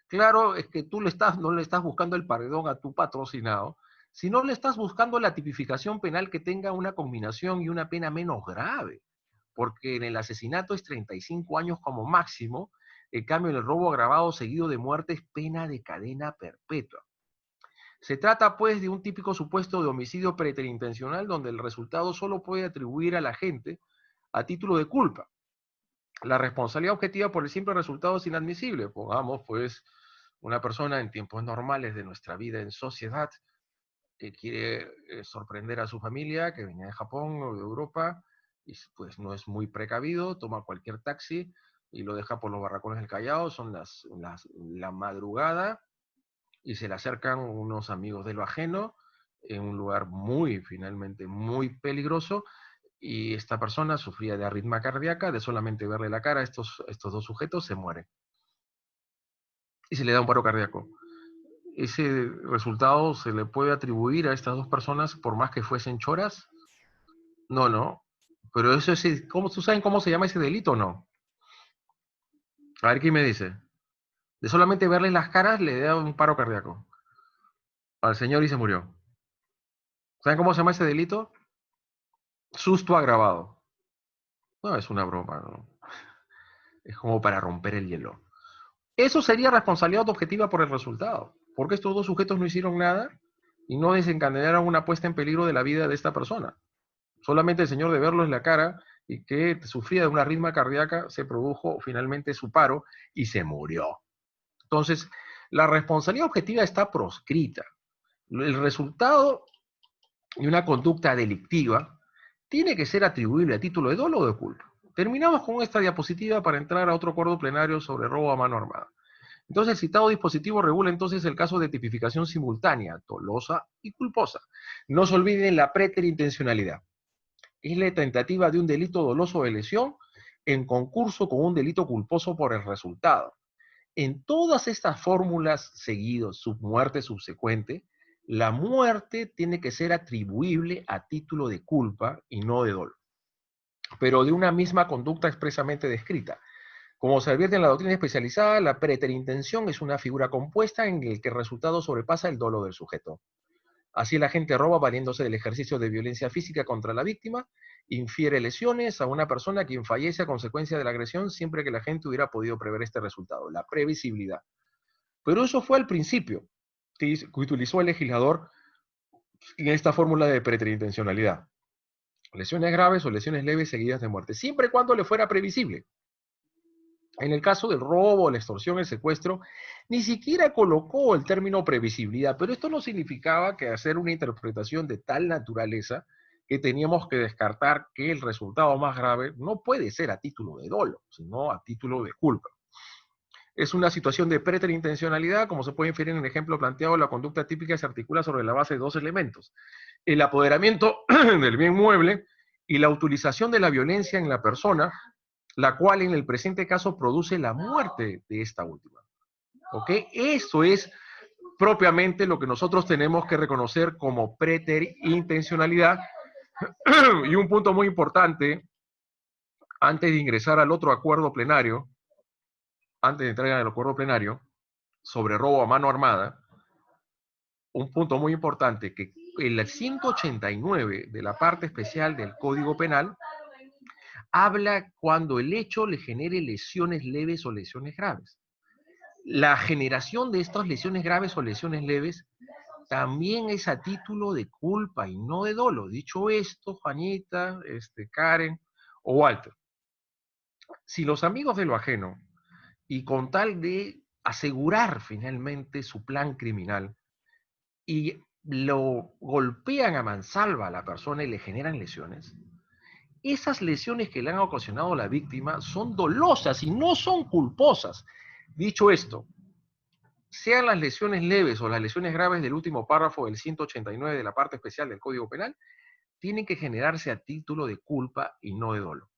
Claro, es que tú no le estás buscando el perdón a tu patrocinado, sino le estás buscando la tipificación penal que tenga una combinación y una pena menos grave. Porque en el asesinato es 35 años como máximo, en cambio en el robo agravado seguido de muerte es pena de cadena perpetua. Se trata pues de un típico supuesto de homicidio preterintencional donde el resultado solo puede atribuir a la gente a título de culpa. La responsabilidad objetiva por el simple resultado es inadmisible. Pongamos pues una persona en tiempos normales de nuestra vida en sociedad que quiere sorprender a su familia, que venía de Japón o de Europa, y pues no es muy precavido, toma cualquier taxi y lo deja por los barracones del Callao, son la madrugada, y se le acercan unos amigos de lo ajeno en un lugar finalmente muy peligroso, y esta persona sufría de arritmia cardíaca, de solamente verle la cara a estos dos sujetos se muere. Y se le da un paro cardíaco. Ese resultado se le puede atribuir a estas dos personas por más que fuesen choras. No, no. Pero eso es, ¿tú saben cómo se llama ese delito o no? A ver quién me dice. De solamente verle las caras le da un paro cardíaco al señor y se murió. ¿Saben cómo se llama ese delito? Susto agravado. No, es una broma, ¿no? Es como para romper el hielo. Eso sería responsabilidad objetiva por el resultado, porque estos dos sujetos no hicieron nada y no desencadenaron una puesta en peligro de la vida de esta persona. Solamente el señor de verlo en la cara y que sufría de una arritmia cardíaca se produjo finalmente su paro y se murió. Entonces, la responsabilidad objetiva está proscrita. El resultado y una conducta delictiva tiene que ser atribuible a título de dolo o de culpa. Terminamos con esta diapositiva para entrar a otro acuerdo plenario sobre robo a mano armada. Entonces, el citado dispositivo regula entonces el caso de tipificación simultánea, dolosa y culposa. No se olviden la preterintencionalidad. Es la tentativa de un delito doloso de lesión en concurso con un delito culposo por el resultado. En todas estas fórmulas seguidos, submuerte subsecuente, la muerte tiene que ser atribuible a título de culpa y no de dolo, pero de una misma conducta expresamente descrita. Como se advierte en la doctrina especializada, la preterintención es una figura compuesta en la que el resultado sobrepasa el dolo del sujeto. Así el agente roba valiéndose del ejercicio de violencia física contra la víctima, infiere lesiones a una persona quien fallece a consecuencia de la agresión siempre que la gente hubiera podido prever este resultado, la previsibilidad. Pero eso fue al principio que utilizó el legislador en esta fórmula de preterintencionalidad. Lesiones graves o lesiones leves seguidas de muerte, siempre y cuando le fuera previsible. En el caso del robo, la extorsión, el secuestro, ni siquiera colocó el término previsibilidad, pero esto no significaba que hacer una interpretación de tal naturaleza que teníamos que descartar que el resultado más grave no puede ser a título de dolo, sino a título de culpa. Es una situación de preterintencionalidad, como se puede inferir en el ejemplo planteado, la conducta típica se articula sobre la base de dos elementos: el apoderamiento del bien mueble y la utilización de la violencia en la persona, la cual en el presente caso produce la muerte de esta última. ¿Ok? Eso es propiamente lo que nosotros tenemos que reconocer como preterintencionalidad. Y un punto muy importante, antes de ingresar al otro acuerdo plenario, antes de entrar al acuerdo plenario sobre robo a mano armada, un punto muy importante, que el 189 de la parte especial del Código Penal habla cuando el hecho le genere lesiones leves o lesiones graves. La generación de estas lesiones graves o lesiones leves también es a título de culpa y no de dolo. Dicho esto, Juanita, Karen o Walter, si los amigos de lo ajeno, y con tal de asegurar finalmente su plan criminal, y lo golpean a mansalva a la persona y le generan lesiones, esas lesiones que le han ocasionado a la víctima son dolosas y no son culposas. Dicho esto, sean las lesiones leves o las lesiones graves del último párrafo del 189 de la parte especial del Código Penal, tienen que generarse a título de culpa y no de dolo.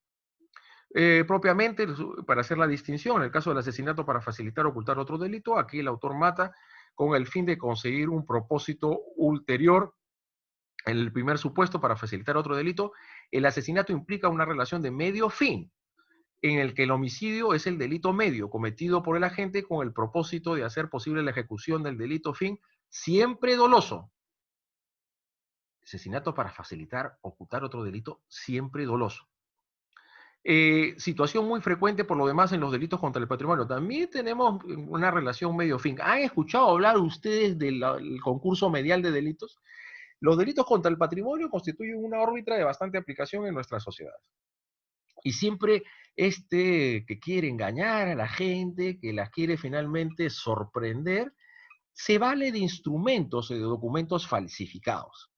Propiamente, para hacer la distinción, en el caso del asesinato para facilitar o ocultar otro delito, aquí el autor mata con el fin de conseguir un propósito ulterior. En el primer supuesto, para facilitar otro delito, el asesinato implica una relación de medio-fin, en el que el homicidio es el delito medio cometido por el agente con el propósito de hacer posible la ejecución del delito fin, siempre doloso. Asesinato para facilitar, ocultar otro delito, siempre doloso. Situación muy frecuente por lo demás en los delitos contra el patrimonio. También tenemos una relación medio-fin. ¿Han escuchado hablar ustedes del concurso medial de delitos? Los delitos contra el patrimonio constituyen una órbita de bastante aplicación en nuestra sociedad. Y siempre que quiere engañar a la gente, que las quiere finalmente sorprender, se vale de instrumentos y de documentos falsificados.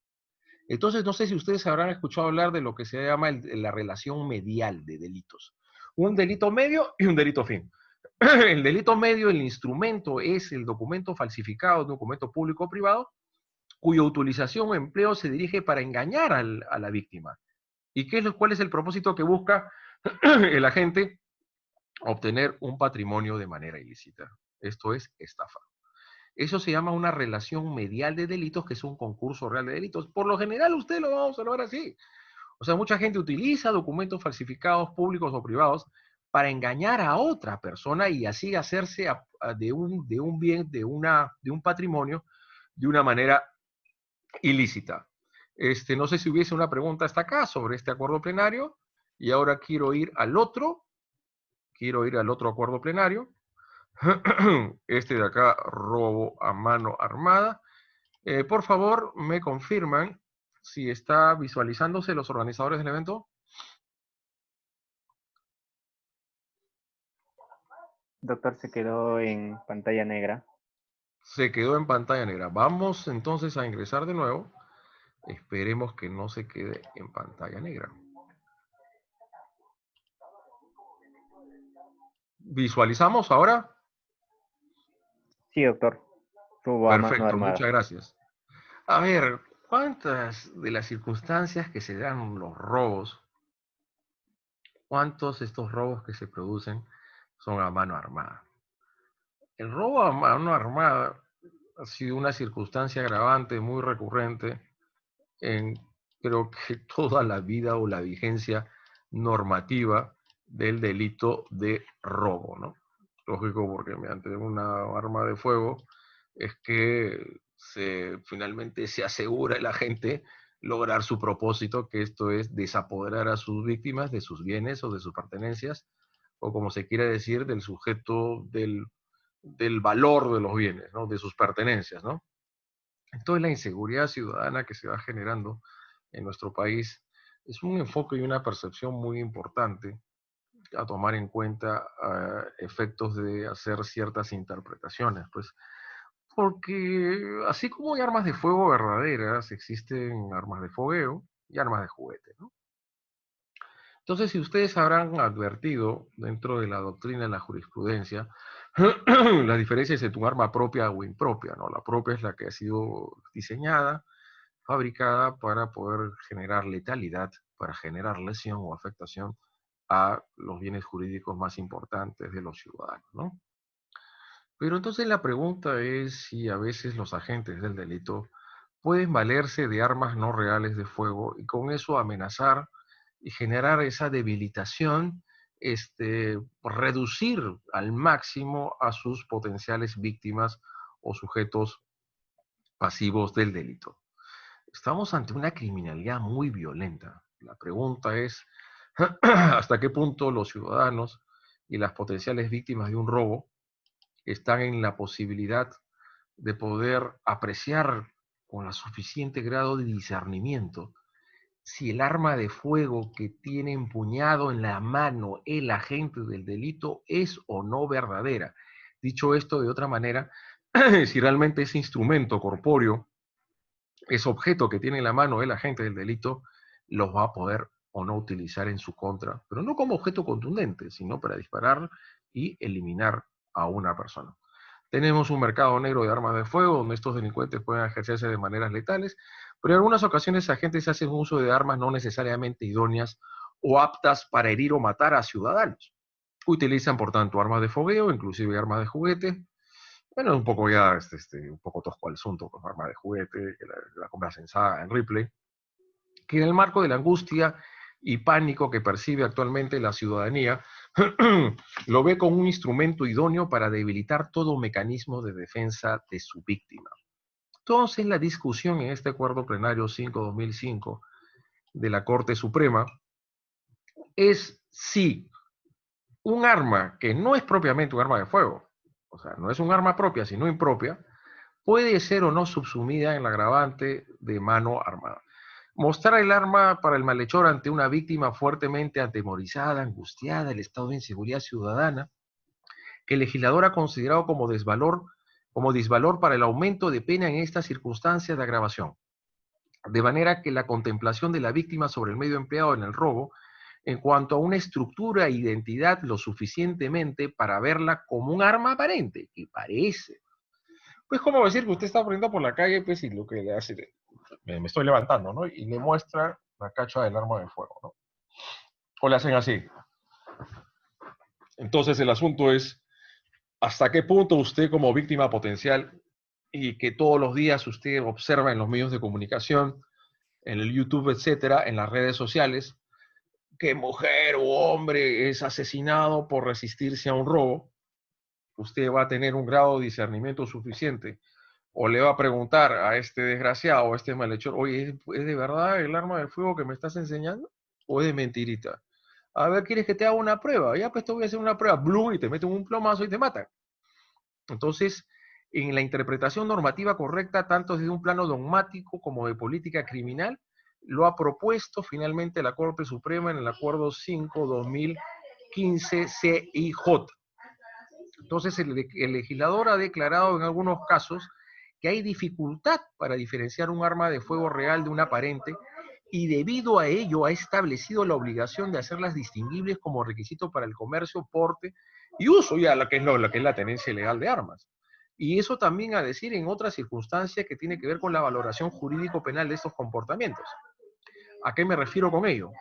Entonces, no sé si ustedes habrán escuchado hablar de lo que se llama la relación medial de delitos. Un delito medio y un delito fin. El delito medio, el instrumento es el documento falsificado, un documento público o privado, cuya utilización o empleo se dirige para engañar a la víctima. ¿Y cuál es el propósito que busca el agente? Obtener un patrimonio de manera ilícita. Esto es estafa. Eso se llama una relación medial de delitos, que es un concurso real de delitos. Por lo general, usted lo va a observar así. O sea, mucha gente utiliza documentos falsificados públicos o privados para engañar a otra persona y así hacerse de un bien, de un patrimonio, de una manera ilícita. No sé si hubiese una pregunta hasta acá sobre este acuerdo plenario, y ahora quiero ir al otro acuerdo plenario, este de acá, robo a mano armada. Por favor, me confirman si está visualizándose los organizadores del evento. Doctor, se quedó en pantalla negra. Se quedó en pantalla negra. Vamos entonces a ingresar de nuevo. Esperemos que no se quede en pantalla negra. ¿Visualizamos ahora? Sí, doctor. Robo a mano Perfecto, armada. muchas gracias. A ver, ¿cuántas de las circunstancias que se dan los robos, cuántos de estos robos que se producen son a mano armada? El robo a mano armada ha sido una circunstancia agravante muy recurrente en, creo que toda la vida o la vigencia normativa del delito de robo, ¿no? Lógico, porque mediante una arma de fuego es que finalmente se asegura el agente lograr su propósito, que esto es desapoderar a sus víctimas de sus bienes o de sus pertenencias, o como se quiere decir, del sujeto del valor de los bienes, ¿no? De sus pertenencias, ¿no? Entonces la inseguridad ciudadana que se va generando en nuestro país es un enfoque y una percepción muy importante a tomar en cuenta a efectos de hacer ciertas interpretaciones, pues, porque así como hay armas de fuego verdaderas, existen armas de fogueo y armas de juguete, ¿no? Entonces, si ustedes habrán advertido dentro de la doctrina de la jurisprudencia las diferencias entre un arma propia o impropia, ¿no? La propia es la que ha sido diseñada, fabricada para poder generar letalidad, para generar lesión o afectación a los bienes jurídicos más importantes de los ciudadanos, ¿no? Pero entonces la pregunta es si a veces los agentes del delito pueden valerse de armas no reales de fuego y con eso amenazar y generar esa debilitación, reducir al máximo a sus potenciales víctimas o sujetos pasivos del delito. Estamos ante una criminalidad muy violenta. La pregunta es, ¿hasta qué punto los ciudadanos y las potenciales víctimas de un robo están en la posibilidad de poder apreciar con la suficiente grado de discernimiento si el arma de fuego que tiene empuñado en la mano el agente del delito es o no verdadera? Dicho esto de otra manera, si realmente ese instrumento corpóreo, ese objeto que tiene en la mano el agente del delito, los va a poder o no utilizar en su contra, pero no como objeto contundente, sino para disparar y eliminar a una persona. Tenemos un mercado negro de armas de fuego donde estos delincuentes pueden ejercerse de maneras letales, pero en algunas ocasiones agentes hacen uso de armas no necesariamente idóneas o aptas para herir o matar a ciudadanos. Utilizan, por tanto, armas de fogueo, inclusive armas de juguete. Bueno, un poco ya, un poco tosco el asunto con armas de juguete, que la compras en Saga, en Ripley, que en el marco de la angustia y pánico que percibe actualmente la ciudadanía, lo ve como un instrumento idóneo para debilitar todo mecanismo de defensa de su víctima. Entonces, la discusión en este acuerdo plenario 5-2005 de la Corte Suprema es si un arma que no es propiamente un arma de fuego, o sea, no es un arma propia, sino impropia, puede ser o no subsumida en la agravante de mano armada. Mostrar el arma para el malhechor ante una víctima fuertemente atemorizada, angustiada, el estado de inseguridad ciudadana, que el legislador ha considerado como disvalor para el aumento de pena en estas circunstancias de agravación. De manera que la contemplación de la víctima sobre el medio empleado en el robo, en cuanto a una estructura e identidad lo suficientemente para verla como un arma aparente, que parece. Pues como decir que usted está corriendo por la calle, pues, y lo que le hace, me estoy levantando, ¿no? Y le muestra la cacha del arma de fuego, ¿no? O le hacen así. Entonces el asunto es, ¿hasta qué punto usted como víctima potencial y que todos los días usted observa en los medios de comunicación en el YouTube, etcétera, en las redes sociales, que mujer o hombre es asesinado por resistirse a un robo, usted va a tener un grado de discernimiento suficiente. O le va a preguntar a este desgraciado o a este malhechor, oye, ¿es de verdad el arma de fuego que me estás enseñando? ¿O es de mentirita? A ver, ¿quieres que te haga una prueba? Ya, pues te voy a hacer una prueba, blum, y te meten un plomazo y te matan. Entonces, en la interpretación normativa correcta, tanto desde un plano dogmático como de política criminal, lo ha propuesto finalmente la Corte Suprema en el Acuerdo 5-2015 CIJ. Entonces, el legislador ha declarado en algunos casos que hay dificultad para diferenciar un arma de fuego real de una aparente, y debido a ello ha establecido la obligación de hacerlas distinguibles como requisito para el comercio, porte y uso, ya lo que es la tenencia ilegal de armas. Y eso también a decir en otras circunstancias que tiene que ver con la valoración jurídico-penal de estos comportamientos. ¿A qué me refiero con ello?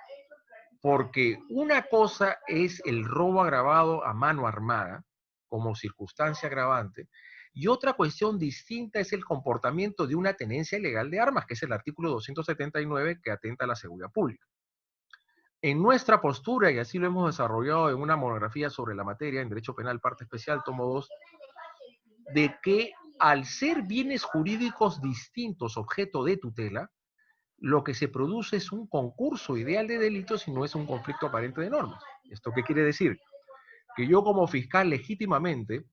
Porque una cosa es el robo agravado a mano armada, como circunstancia agravante, y otra cuestión distinta es el comportamiento de una tenencia ilegal de armas, que es el artículo 279 que atenta a la seguridad pública. En nuestra postura, y así lo hemos desarrollado en una monografía sobre la materia, en Derecho Penal, parte especial, tomo 2, de que al ser bienes jurídicos distintos objeto de tutela, lo que se produce es un concurso ideal de delitos y no es un conflicto aparente de normas. ¿Esto qué quiere decir? Que yo como fiscal legítimamente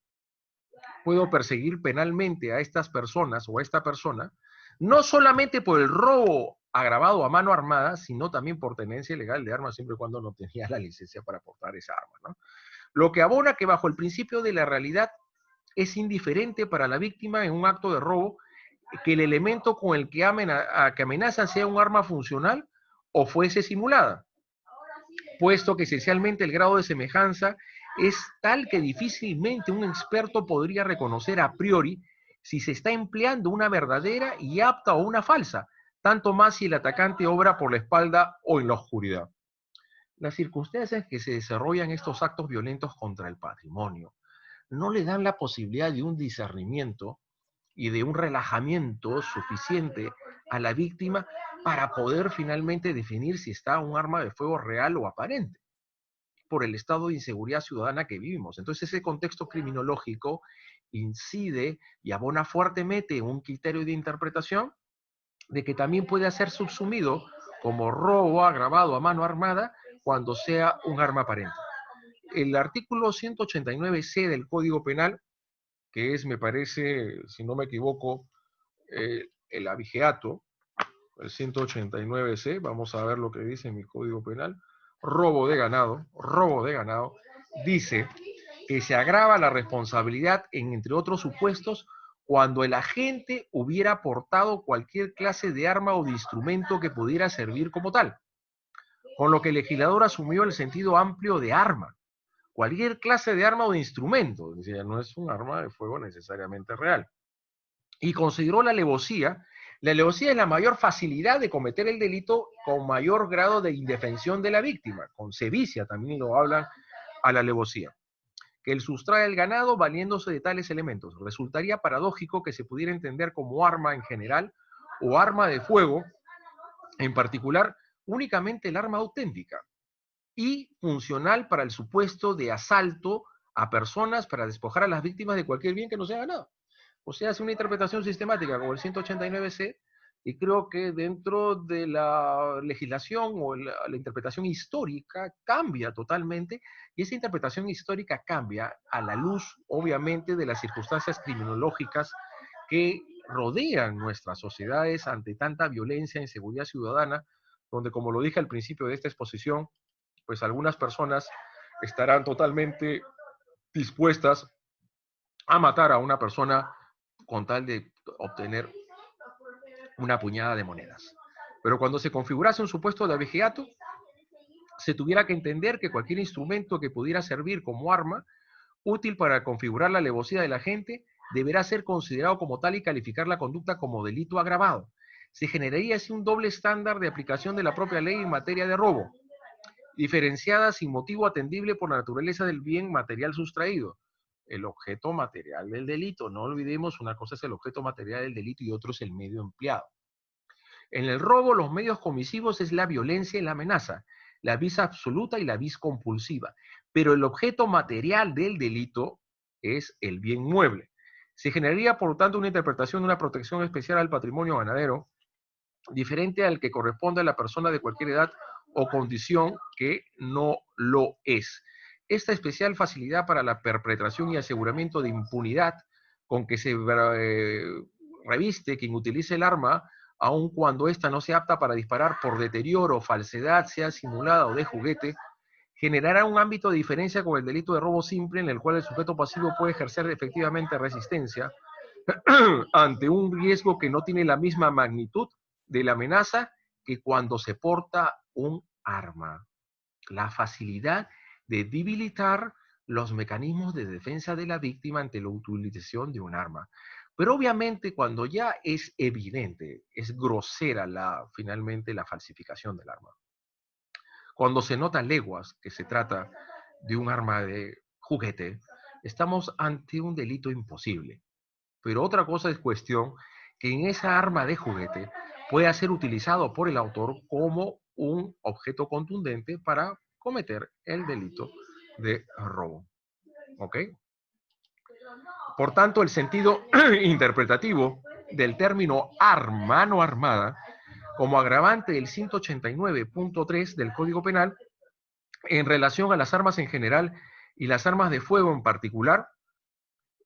puedo perseguir penalmente a estas personas o a esta persona, no solamente por el robo agravado a mano armada, sino también por tenencia ilegal de armas, siempre y cuando no tenía la licencia para portar esa arma, ¿no? Lo que abona que bajo el principio de la realidad es indiferente para la víctima en un acto de robo que el elemento con el que amenazan sea un arma funcional o fuese simulada, puesto que esencialmente el grado de semejanza es tal que difícilmente un experto podría reconocer a priori si se está empleando una verdadera y apta o una falsa, tanto más si el atacante obra por la espalda o en la oscuridad. Las circunstancias que se desarrollan estos actos violentos contra el patrimonio no le dan la posibilidad de un discernimiento y de un relajamiento suficiente a la víctima para poder finalmente definir si está un arma de fuego real o aparente, por el estado de inseguridad ciudadana que vivimos. Entonces ese contexto criminológico incide y abona fuertemente en un criterio de interpretación de que también puede ser subsumido como robo agravado a mano armada cuando sea un arma aparente. El artículo 189C del Código Penal, que es, me parece, si no me equivoco, el abigeato, el 189C, vamos a ver lo que dice en mi Código Penal, robo de ganado, dice que se agrava la responsabilidad en, entre otros supuestos, cuando el agente hubiera portado cualquier clase de arma o de instrumento que pudiera servir como tal, con lo que el legislador asumió el sentido amplio de arma, cualquier clase de arma o de instrumento, es decir, no es un arma de fuego necesariamente real. Y consideró la alevosía. La alevosía es la mayor facilidad de cometer el delito con mayor grado de indefensión de la víctima. Con sevicia también lo hablan a la alevosía. Que él sustrae el ganado valiéndose de tales elementos. Resultaría paradójico que se pudiera entender como arma en general o arma de fuego en particular únicamente el arma auténtica y funcional para el supuesto de asalto a personas para despojar a las víctimas de cualquier bien que no sea ganado. O sea, hace una interpretación sistemática como el 189C, y creo que dentro de la legislación o la interpretación histórica cambia totalmente, y esa interpretación histórica cambia a la luz, obviamente, de las circunstancias criminológicas que rodean nuestras sociedades ante tanta violencia e inseguridad ciudadana, donde, como lo dije al principio de esta exposición, pues algunas personas estarán totalmente dispuestas a matar a una persona con tal de obtener una puñada de monedas. Pero cuando se configurase un supuesto de abigeato, se tuviera que entender que cualquier instrumento que pudiera servir como arma útil para configurar la alevosía de la gente deberá ser considerado como tal y calificar la conducta como delito agravado. Se generaría así un doble estándar de aplicación de la propia ley en materia de robo, diferenciada sin motivo atendible por la naturaleza del bien material sustraído, el objeto material del delito. No olvidemos, una cosa es el objeto material del delito y otro es el medio empleado. En el robo, los medios comisivos es la violencia y la amenaza, la vis absoluta y la vis compulsiva. Pero el objeto material del delito es el bien mueble. Se generaría, por lo tanto, una interpretación de una protección especial al patrimonio ganadero, diferente al que corresponde a la persona de cualquier edad o condición que no lo es. Esta especial facilidad para la perpetración y aseguramiento de impunidad con que se reviste quien utilice el arma, aun cuando ésta no sea apta para disparar por deterioro, falsedad, sea simulada o de juguete, generará un ámbito de diferencia con el delito de robo simple en el cual el sujeto pasivo puede ejercer efectivamente resistencia ante un riesgo que no tiene la misma magnitud de la amenaza que cuando se porta un arma. La facilidad de debilitar los mecanismos de defensa de la víctima ante la utilización de un arma. Pero obviamente cuando ya es evidente, es grosera finalmente la falsificación del arma. Cuando se nota leguas que se trata de un arma de juguete, estamos ante un delito imposible. Pero otra cosa es cuestión que en esa arma de juguete pueda ser utilizado por el autor como un objeto contundente para cometer el delito de robo. ¿Ok? Por tanto, el sentido interpretativo del término arma no armada como agravante del 189.3 del Código Penal en relación a las armas en general y las armas de fuego en particular,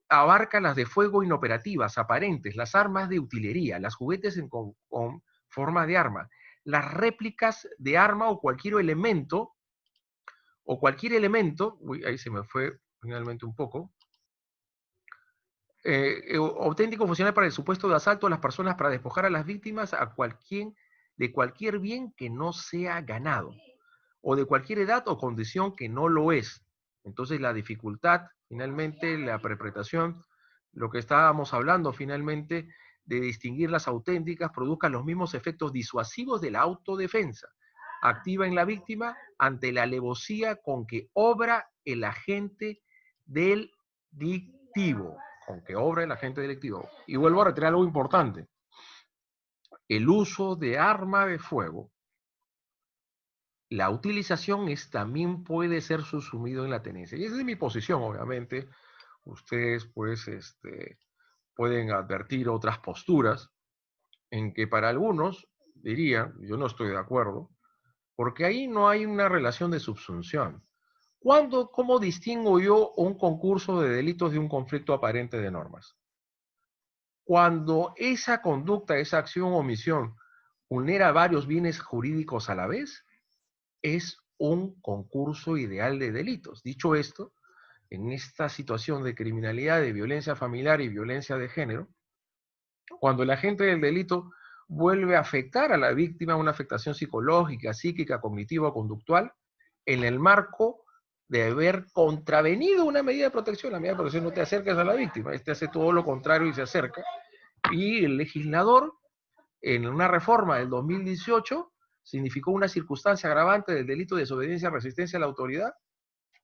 abarca las de fuego inoperativas, aparentes, las armas de utilería, las juguetes con forma de arma, las réplicas de arma o cualquier elemento, uy, ahí se me fue finalmente un poco, auténtico funcional para el supuesto de asalto a las personas para despojar a las víctimas de cualquier bien que no sea ganado, o de cualquier edad o condición que no lo es. Entonces la dificultad, finalmente, la interpretación, lo que estábamos hablando finalmente, de distinguir las auténticas, produzcan los mismos efectos disuasivos de la autodefensa, activa en la víctima ante la alevosía con que obra el agente delictivo. Y vuelvo a reiterar algo importante. El uso de arma de fuego, la utilización también puede ser subsumido en la tenencia. Y esa es mi posición, obviamente. Ustedes, pues, pueden advertir otras posturas en que para algunos, diría, yo no estoy de acuerdo, porque ahí no hay una relación de subsunción. ¿Cómo distingo yo un concurso de delitos de un conflicto aparente de normas? Cuando esa conducta, esa acción o omisión vulnera varios bienes jurídicos a la vez, es un concurso ideal de delitos. Dicho esto, en esta situación de criminalidad, de violencia familiar y violencia de género, cuando el agente del delito vuelve a afectar a la víctima, una afectación psicológica, psíquica, cognitiva o conductual, en el marco de haber contravenido una medida de protección. La medida de protección no te acercas a la víctima, hace todo lo contrario y se acerca. Y el legislador, en una reforma del 2018, significó una circunstancia agravante del delito de desobediencia o resistencia a la autoridad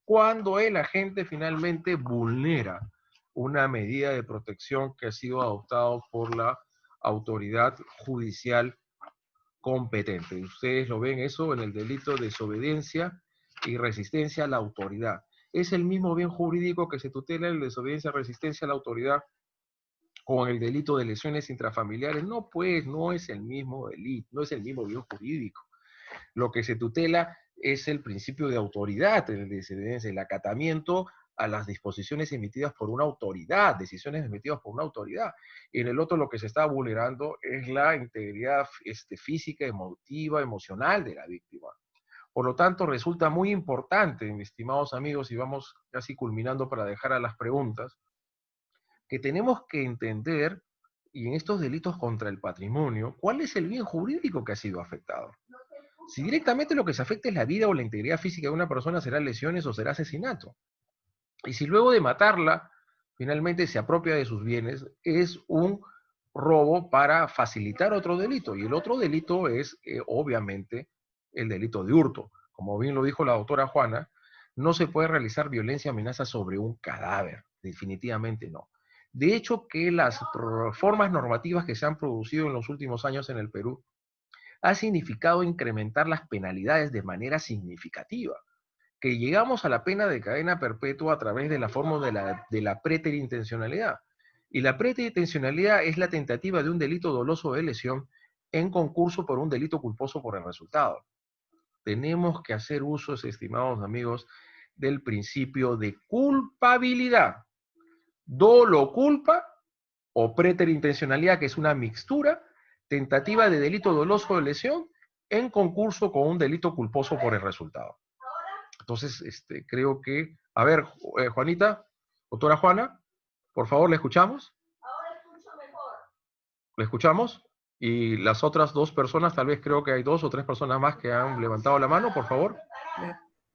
cuando el agente finalmente vulnera una medida de protección que ha sido adoptada por la autoridad judicial competente. Ustedes lo ven eso en el delito de desobediencia y resistencia a la autoridad. Es el mismo bien jurídico que se tutela el de desobediencia y resistencia a la autoridad con el delito de lesiones intrafamiliares. No, pues, no es el mismo delito, no es el mismo bien jurídico. Lo que se tutela es el principio de autoridad, el acatamiento a las disposiciones emitidas por una autoridad, decisiones emitidas por una autoridad. Y en el otro lo que se está vulnerando es la integridad física, emotiva, emocional de la víctima. Por lo tanto, resulta muy importante, mis estimados amigos, y vamos casi culminando para dejar a las preguntas, que tenemos que entender, y en estos delitos contra el patrimonio, cuál es el bien jurídico que ha sido afectado. Si directamente lo que se afecta es la vida o la integridad física de una persona, será lesiones o será asesinato. Y si luego de matarla, finalmente se apropia de sus bienes, es un robo para facilitar otro delito. Y el otro delito es, obviamente, el delito de hurto. Como bien lo dijo la doctora Juana, no se puede realizar violencia o amenaza sobre un cadáver. Definitivamente no. De hecho, que las reformas normativas que se han producido en los últimos años en el Perú ha significado incrementar las penalidades de manera significativa, que llegamos a la pena de cadena perpetua a través de la fórmula de la preterintencionalidad. Y la preterintencionalidad es la tentativa de un delito doloso de lesión en concurso por un delito culposo por el resultado. Tenemos que hacer uso, estimados amigos, del principio de culpabilidad. Dolo culpa o preterintencionalidad, que es una mixtura, tentativa de delito doloso de lesión en concurso con un delito culposo por el resultado. Entonces, creo que... A ver, Juanita, doctora Juana, por favor, ¿le escuchamos? Ahora escucho mejor. ¿Le escuchamos? Y las otras dos personas, tal vez creo que hay 2 o 3 personas más que han levantado la mano, por favor.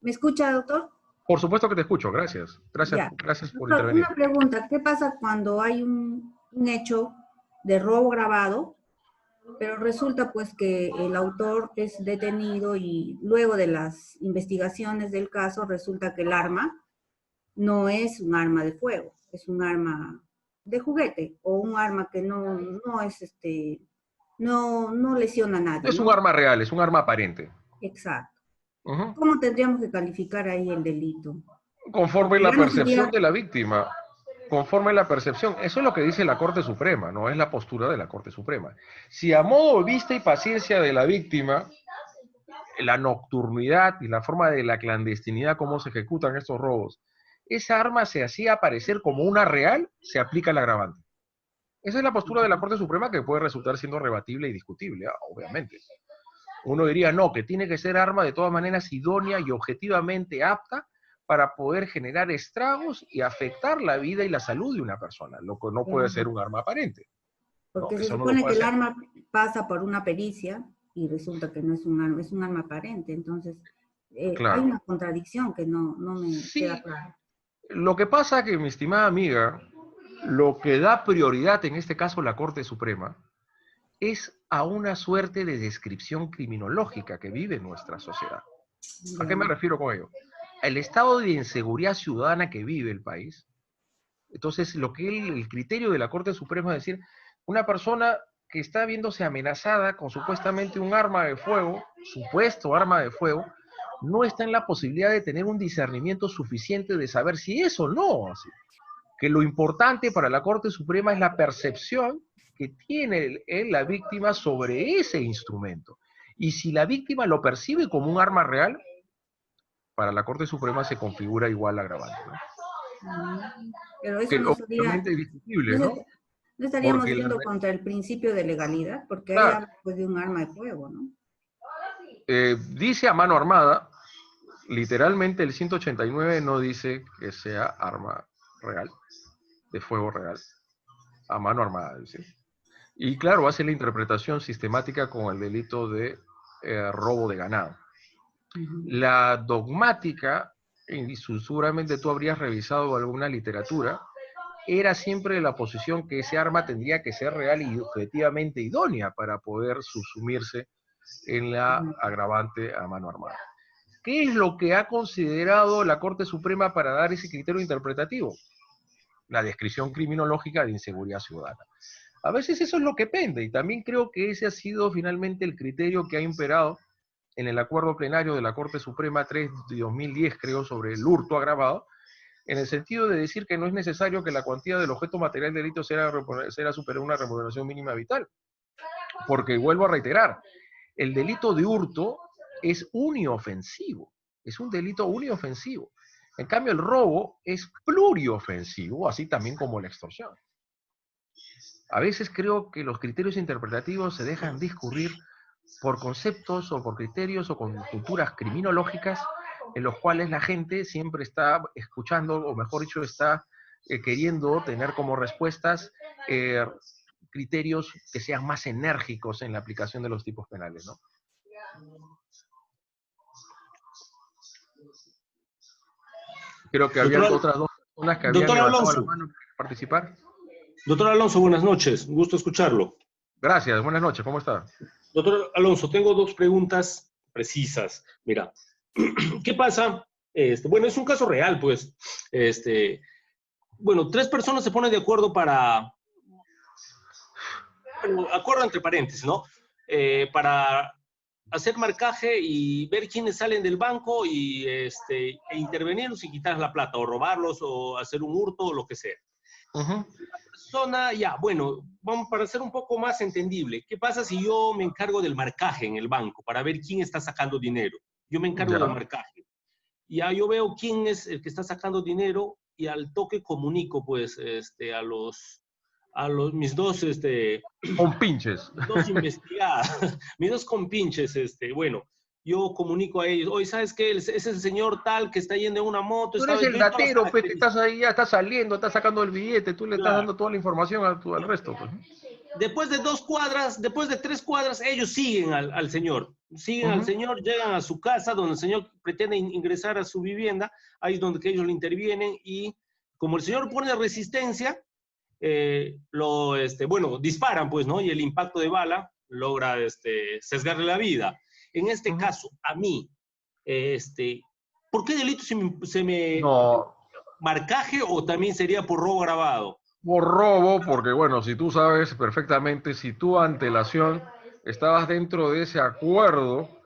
¿Me escucha, doctor? Por supuesto que te escucho, gracias. Gracias por intervenir. Una pregunta, ¿qué pasa cuando hay un hecho de robo grabado, pero resulta pues que el autor es detenido y luego de las investigaciones del caso resulta que el arma no es un arma de fuego, es un arma de juguete o un arma que no lesiona a nadie, Es ¿no? un arma real, es un arma aparente. Exacto. Uh-huh. ¿Cómo tendríamos que calificar ahí el delito? Conforme la percepción de la víctima, conforme la percepción, eso es lo que dice la Corte Suprema, no es la postura de la Corte Suprema. Si a modo de vista y paciencia de la víctima, la nocturnidad y la forma de la clandestinidad, cómo se ejecutan estos robos, esa arma se hacía aparecer como una real, se aplica el agravante. Esa es la postura de la Corte Suprema, que puede resultar siendo rebatible y discutible, obviamente. Uno diría, no, que tiene que ser arma de todas maneras idónea y objetivamente apta para poder generar estragos y afectar la vida y la salud de una persona, lo que no puede ser un arma aparente. Porque No, se supone que el arma pasa por una pericia y resulta que no es un arma, es un arma aparente. Entonces, claro, hay una contradicción que no me queda clara. Lo que pasa que, mi estimada amiga, lo que da prioridad en este caso la Corte Suprema es a una suerte de descripción criminológica que vive nuestra sociedad. ¿A qué me refiero con ello? El estado de inseguridad ciudadana que vive el país. Entonces, lo que el criterio de la Corte Suprema es decir, una persona que está viéndose amenazada con supuestamente un arma de fuego, supuesto arma de fuego, no está en la posibilidad de tener un discernimiento suficiente de saber si es o no así. Que lo importante para la Corte Suprema es la percepción que tiene la víctima sobre ese instrumento. Y si la víctima lo percibe como un arma real, para la Corte Suprema se configura igual agravante, ¿no? Pero eso no sería, obviamente es discutible, ¿no? No estaríamos yendo contra el principio de legalidad, porque ahí habla pues, de un arma de fuego, ¿no? Dice a mano armada, literalmente el 189 no dice que sea arma real, de fuego real, a mano armada, dice. Y claro, hace la interpretación sistemática con el delito de robo de ganado. La dogmática, y seguramente tú habrías revisado alguna literatura, era siempre la posición que ese arma tendría que ser real y objetivamente idónea para poder subsumirse en la agravante a mano armada. ¿Qué es lo que ha considerado la Corte Suprema para dar ese criterio interpretativo? La descripción criminológica de inseguridad ciudadana. A veces eso es lo que pende, y también creo que ese ha sido finalmente el criterio que ha imperado en el acuerdo plenario de la Corte Suprema 3 de 2010, creo, sobre el hurto agravado, en el sentido de decir que no es necesario que la cuantía del objeto material del delito sea superar una remuneración mínima vital. Porque, vuelvo a reiterar, el delito de hurto es uniofensivo, es un delito uniofensivo. En cambio, el robo es pluriofensivo, así también como la extorsión. A veces creo que los criterios interpretativos se dejan discurrir por conceptos o por criterios o con culturas criminológicas en los cuales la gente siempre está escuchando, o mejor dicho, está queriendo tener como respuestas criterios que sean más enérgicos en la aplicación de los tipos penales, ¿no? Creo que había otras dos personas que habían levantado la mano para participar. Doctor Alonso, buenas noches. Un gusto escucharlo. Gracias, buenas noches. ¿Cómo está? Doctor Alonso, tengo dos preguntas precisas. Mira, ¿qué pasa? Bueno, es un caso real, pues. Bueno, 3 personas se ponen de acuerdo para... Bueno, acuerdo entre paréntesis, ¿no? Para hacer marcaje y ver quiénes salen del banco y e intervenirlos y quitar la plata, o robarlos, o hacer un hurto, o lo que sea. Ujú. Persona, ya, bueno, vamos para hacer un poco más entendible. ¿Qué pasa si yo me encargo del marcaje en el banco para ver quién está sacando dinero? Yo me encargo del Ya. marcaje. Ya yo veo quién es el que está sacando dinero y al toque comunico, pues, mis dos, Con pinches. mis dos investigadas, mis dos compinches, bueno, yo comunico a ellos, oye, ¿sabes qué? Ese es el señor tal que está yendo en una moto, Tú eres el doy todas las datero, pues, que estás características. ahí, ya estás saliendo, estás sacando el billete, tú le estás Claro. dando toda la información al resto, pues. Después de 2 cuadras, después de 3 cuadras, ellos siguen al señor. Siguen al Ujú. señor, llegan a su casa, donde el señor pretende ingresar a su vivienda. Ahí es donde que ellos le intervienen y como el señor pone resistencia, bueno, disparan, pues, ¿no? Y el impacto de bala logra sesgarle la vida. En este Ujú. caso, a mí, ¿por qué delito se me No, marcaje o también sería por robo agravado? por robo, porque bueno, si tú sabes perfectamente, si tú antelación estabas dentro de ese acuerdo,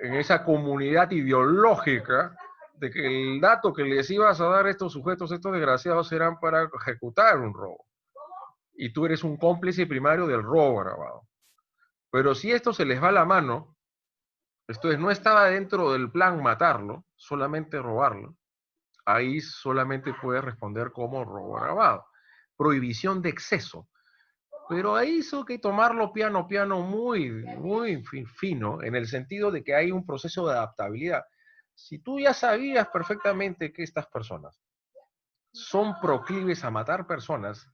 en esa comunidad ideológica, de que el dato que les ibas a dar a estos sujetos, estos desgraciados, eran para ejecutar un robo. Y tú eres un cómplice primario del robo agravado. Pero si esto se les va la mano, esto es, no estaba dentro del plan matarlo, solamente robarlo, ahí solamente puedes responder como robo agravado. Prohibición de exceso. Pero ahí hizo que tomarlo piano, piano, muy, muy fino, en el sentido de que hay un proceso de adaptabilidad. Si tú ya sabías perfectamente que estas personas son proclives a matar personas,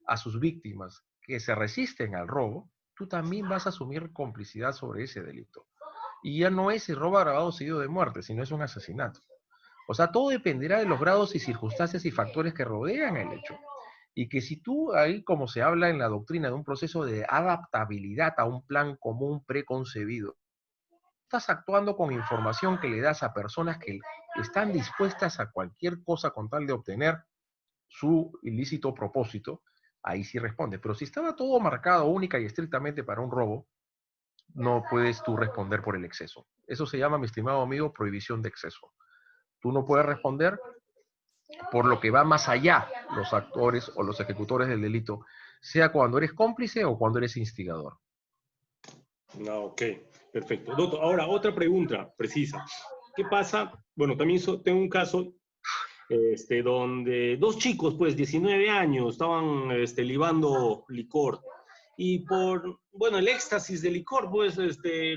a sus víctimas, que se resisten al robo, tú también vas a asumir complicidad sobre ese delito. Y ya no es el robo agravado seguido de muerte, sino es un asesinato. O sea, todo dependerá de los grados y circunstancias y factores que rodean el hecho. Y que si tú ahí, como se habla en la doctrina, de un proceso de adaptabilidad a un plan común preconcebido, estás actuando con información que le das a personas que están dispuestas a cualquier cosa con tal de obtener su ilícito propósito, ahí sí responde. Pero si estaba todo marcado única y estrictamente para un robo, no puedes tú responder por el exceso. Eso se llama, mi estimado amigo, prohibición de exceso. Tú no puedes responder por lo que va más allá, los actores o los ejecutores del delito, sea cuando eres cómplice o cuando eres instigador. No, ok, perfecto. Doctor, ahora otra pregunta precisa. ¿Qué pasa? Bueno, también tengo un caso donde dos chicos, pues, 19 años, estaban libando licor. Y por, bueno, el éxtasis de licor, pues,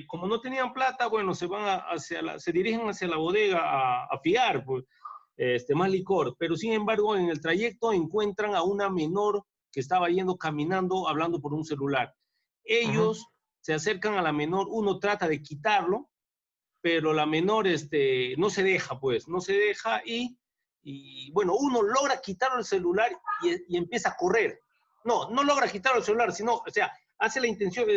como no tenían plata, bueno, se dirigen hacia la bodega a fiar, pues, más licor. Pero, sin embargo, en el trayecto encuentran a una menor que estaba yendo caminando, hablando por un celular. Uh -huh. Ellos se acercan a la menor, uno trata de quitarlo, pero la menor no se deja, pues, no se deja y bueno, uno logra quitarle el celular y empieza a correr. No logra quitarle el celular, sino, o sea, hace la intención,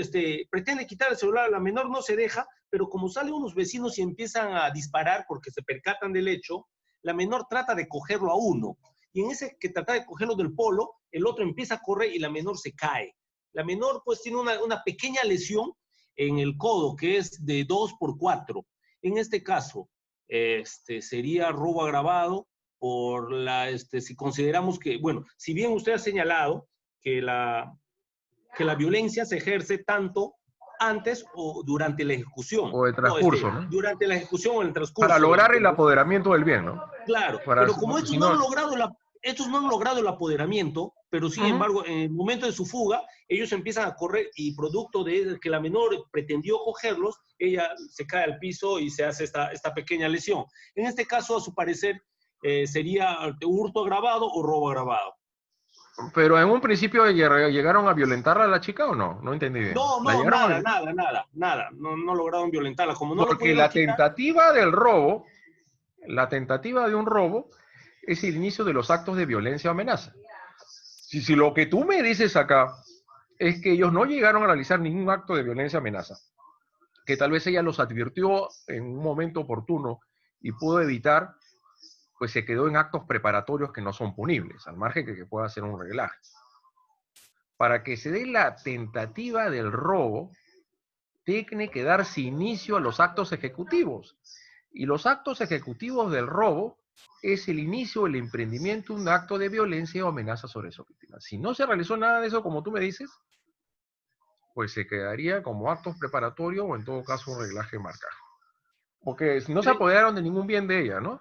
pretende quitar el celular, la menor no se deja, pero como salen unos vecinos y empiezan a disparar porque se percatan del hecho, la menor trata de cogerlo a uno. Y en ese que trata de cogerlo del polo, el otro empieza a correr y la menor se cae. La menor pues tiene una pequeña lesión en el codo que es de 2 por 4. En este caso, sería robo agravado por si consideramos que, bueno, si bien usted ha señalado que la violencia se ejerce tanto antes o durante la ejecución. O el transcurso, ¿no? Durante la ejecución o el transcurso. Para lograr el apoderamiento del bien, ¿no? Claro, Para, pero como estos si no han no, logrado el apoderamiento, pero sin embargo, en el momento de su fuga, ellos empiezan a correr y producto de que la menor pretendió cogerlos, ella se cae al piso y se hace esta pequeña lesión. En este caso, a su parecer, sería hurto agravado o robo agravado. pero en un principio llegaron a violentarla a la chica o no? No entendí bien. No, ¿La llegaron nada. No lograron violentarla. Como no lo Porque pudieron la quitar. tentativa del robo, la tentativa de un robo es el inicio de los actos de violencia o amenaza. Si lo que tú me dices acá es que ellos no llegaron a realizar ningún acto de violencia o amenaza, que tal vez ella los advirtió en un momento oportuno y pudo evitar, pues se quedó en actos preparatorios que no son punibles, al margen que pueda hacer un reglaje. Para que se dé la tentativa del robo, tiene que darse inicio a los actos ejecutivos. Y los actos ejecutivos del robo es el inicio, el emprendimiento de un acto de violencia o amenaza sobre su víctima. Si no se realizó nada de eso, como tú me dices, pues se quedaría como actos preparatorios o en todo caso un reglaje marcaje. Porque no se apoderaron de ningún bien de ella, ¿no?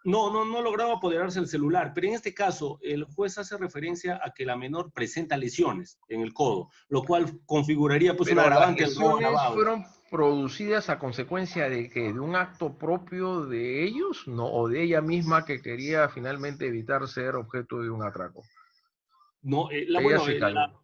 No lograba apoderarse del celular, pero en este caso el juez hace referencia a que la menor presenta lesiones en el codo, lo cual configuraría pues un Pero las agravante del robo lesiones agravado. fueron producidas a consecuencia de que de un acto propio de ellos, ¿no? O de ella misma que quería finalmente evitar ser objeto de un atraco. No, Ella se cayó.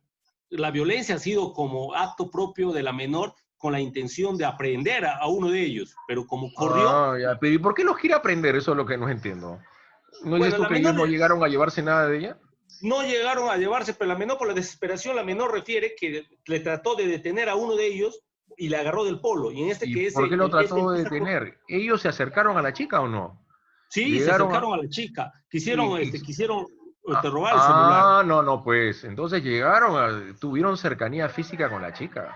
la violencia ha sido como acto propio de la menor con la intención de aprehender a uno de ellos, pero como corrió, Ah, ya. Pero ¿y por qué los quiere aprender? Eso es lo que no entiendo. ¿No dices bueno, tú la que ellos menor no llegaron a llevarse nada de ella? no llegaron a llevarse, pero la menor por la desesperación, la menor refiere que le trató de detener a uno de ellos y le agarró del polo. Y en este ¿Y que por qué lo este trató de empieza detener? ¿Ellos se acercaron a la chica o no? sí, se Llegaron a... acercaron a la chica, y quisieron ah, robar el celular. no, pues. Entonces tuvieron cercanía física con la chica.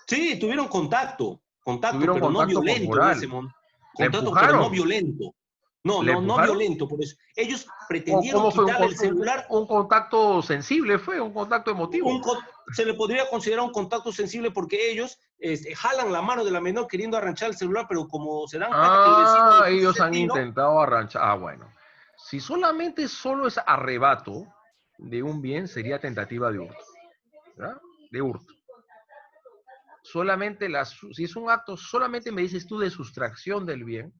Sí, tuvieron contacto, Tuvieron pero no contacto violento en ese corporal. momento. ¿La Contacto, pero no empujaron? violento. ¿La No empujaron? violento, por eso. Ellos ¿O pretendieron cómo fue quitarle el celular. un contacto sensible? Fue un contacto emotivo. Se le podría considerar un contacto sensible porque ellos jalan la mano de la menor queriendo arranchar el celular, pero como se dan cuenta que el vecino Ah, después de ellos ese han tiro, intentado arranchar. Ah, bueno. Si solo es arrebato de un bien, sería tentativa de hurto. ¿Verdad? De hurto. Si es un acto, solamente me dices tú de sustracción del bien,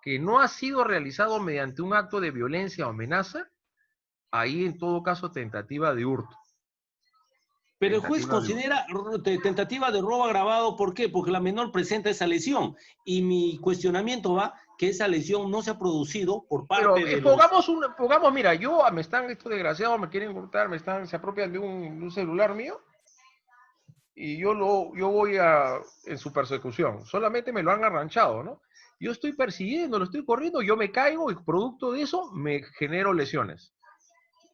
que no ha sido realizado mediante un acto de violencia o amenaza, ahí en todo caso tentativa de hurto. pero el juez Tentativa de hurto. considera tentativa de robo agravado. ¿Por qué? Porque la menor presenta esa lesión. Y mi cuestionamiento va que esa lesión no se ha producido por Pero parte de los... pongamos, mira, estos desgraciados me quieren hurtar, se apropian de un celular mío, y yo voy en su persecución. Solamente me lo han arranchado, ¿no? Yo estoy persiguiendo, lo estoy corriendo, yo me caigo y producto de eso me genero lesiones.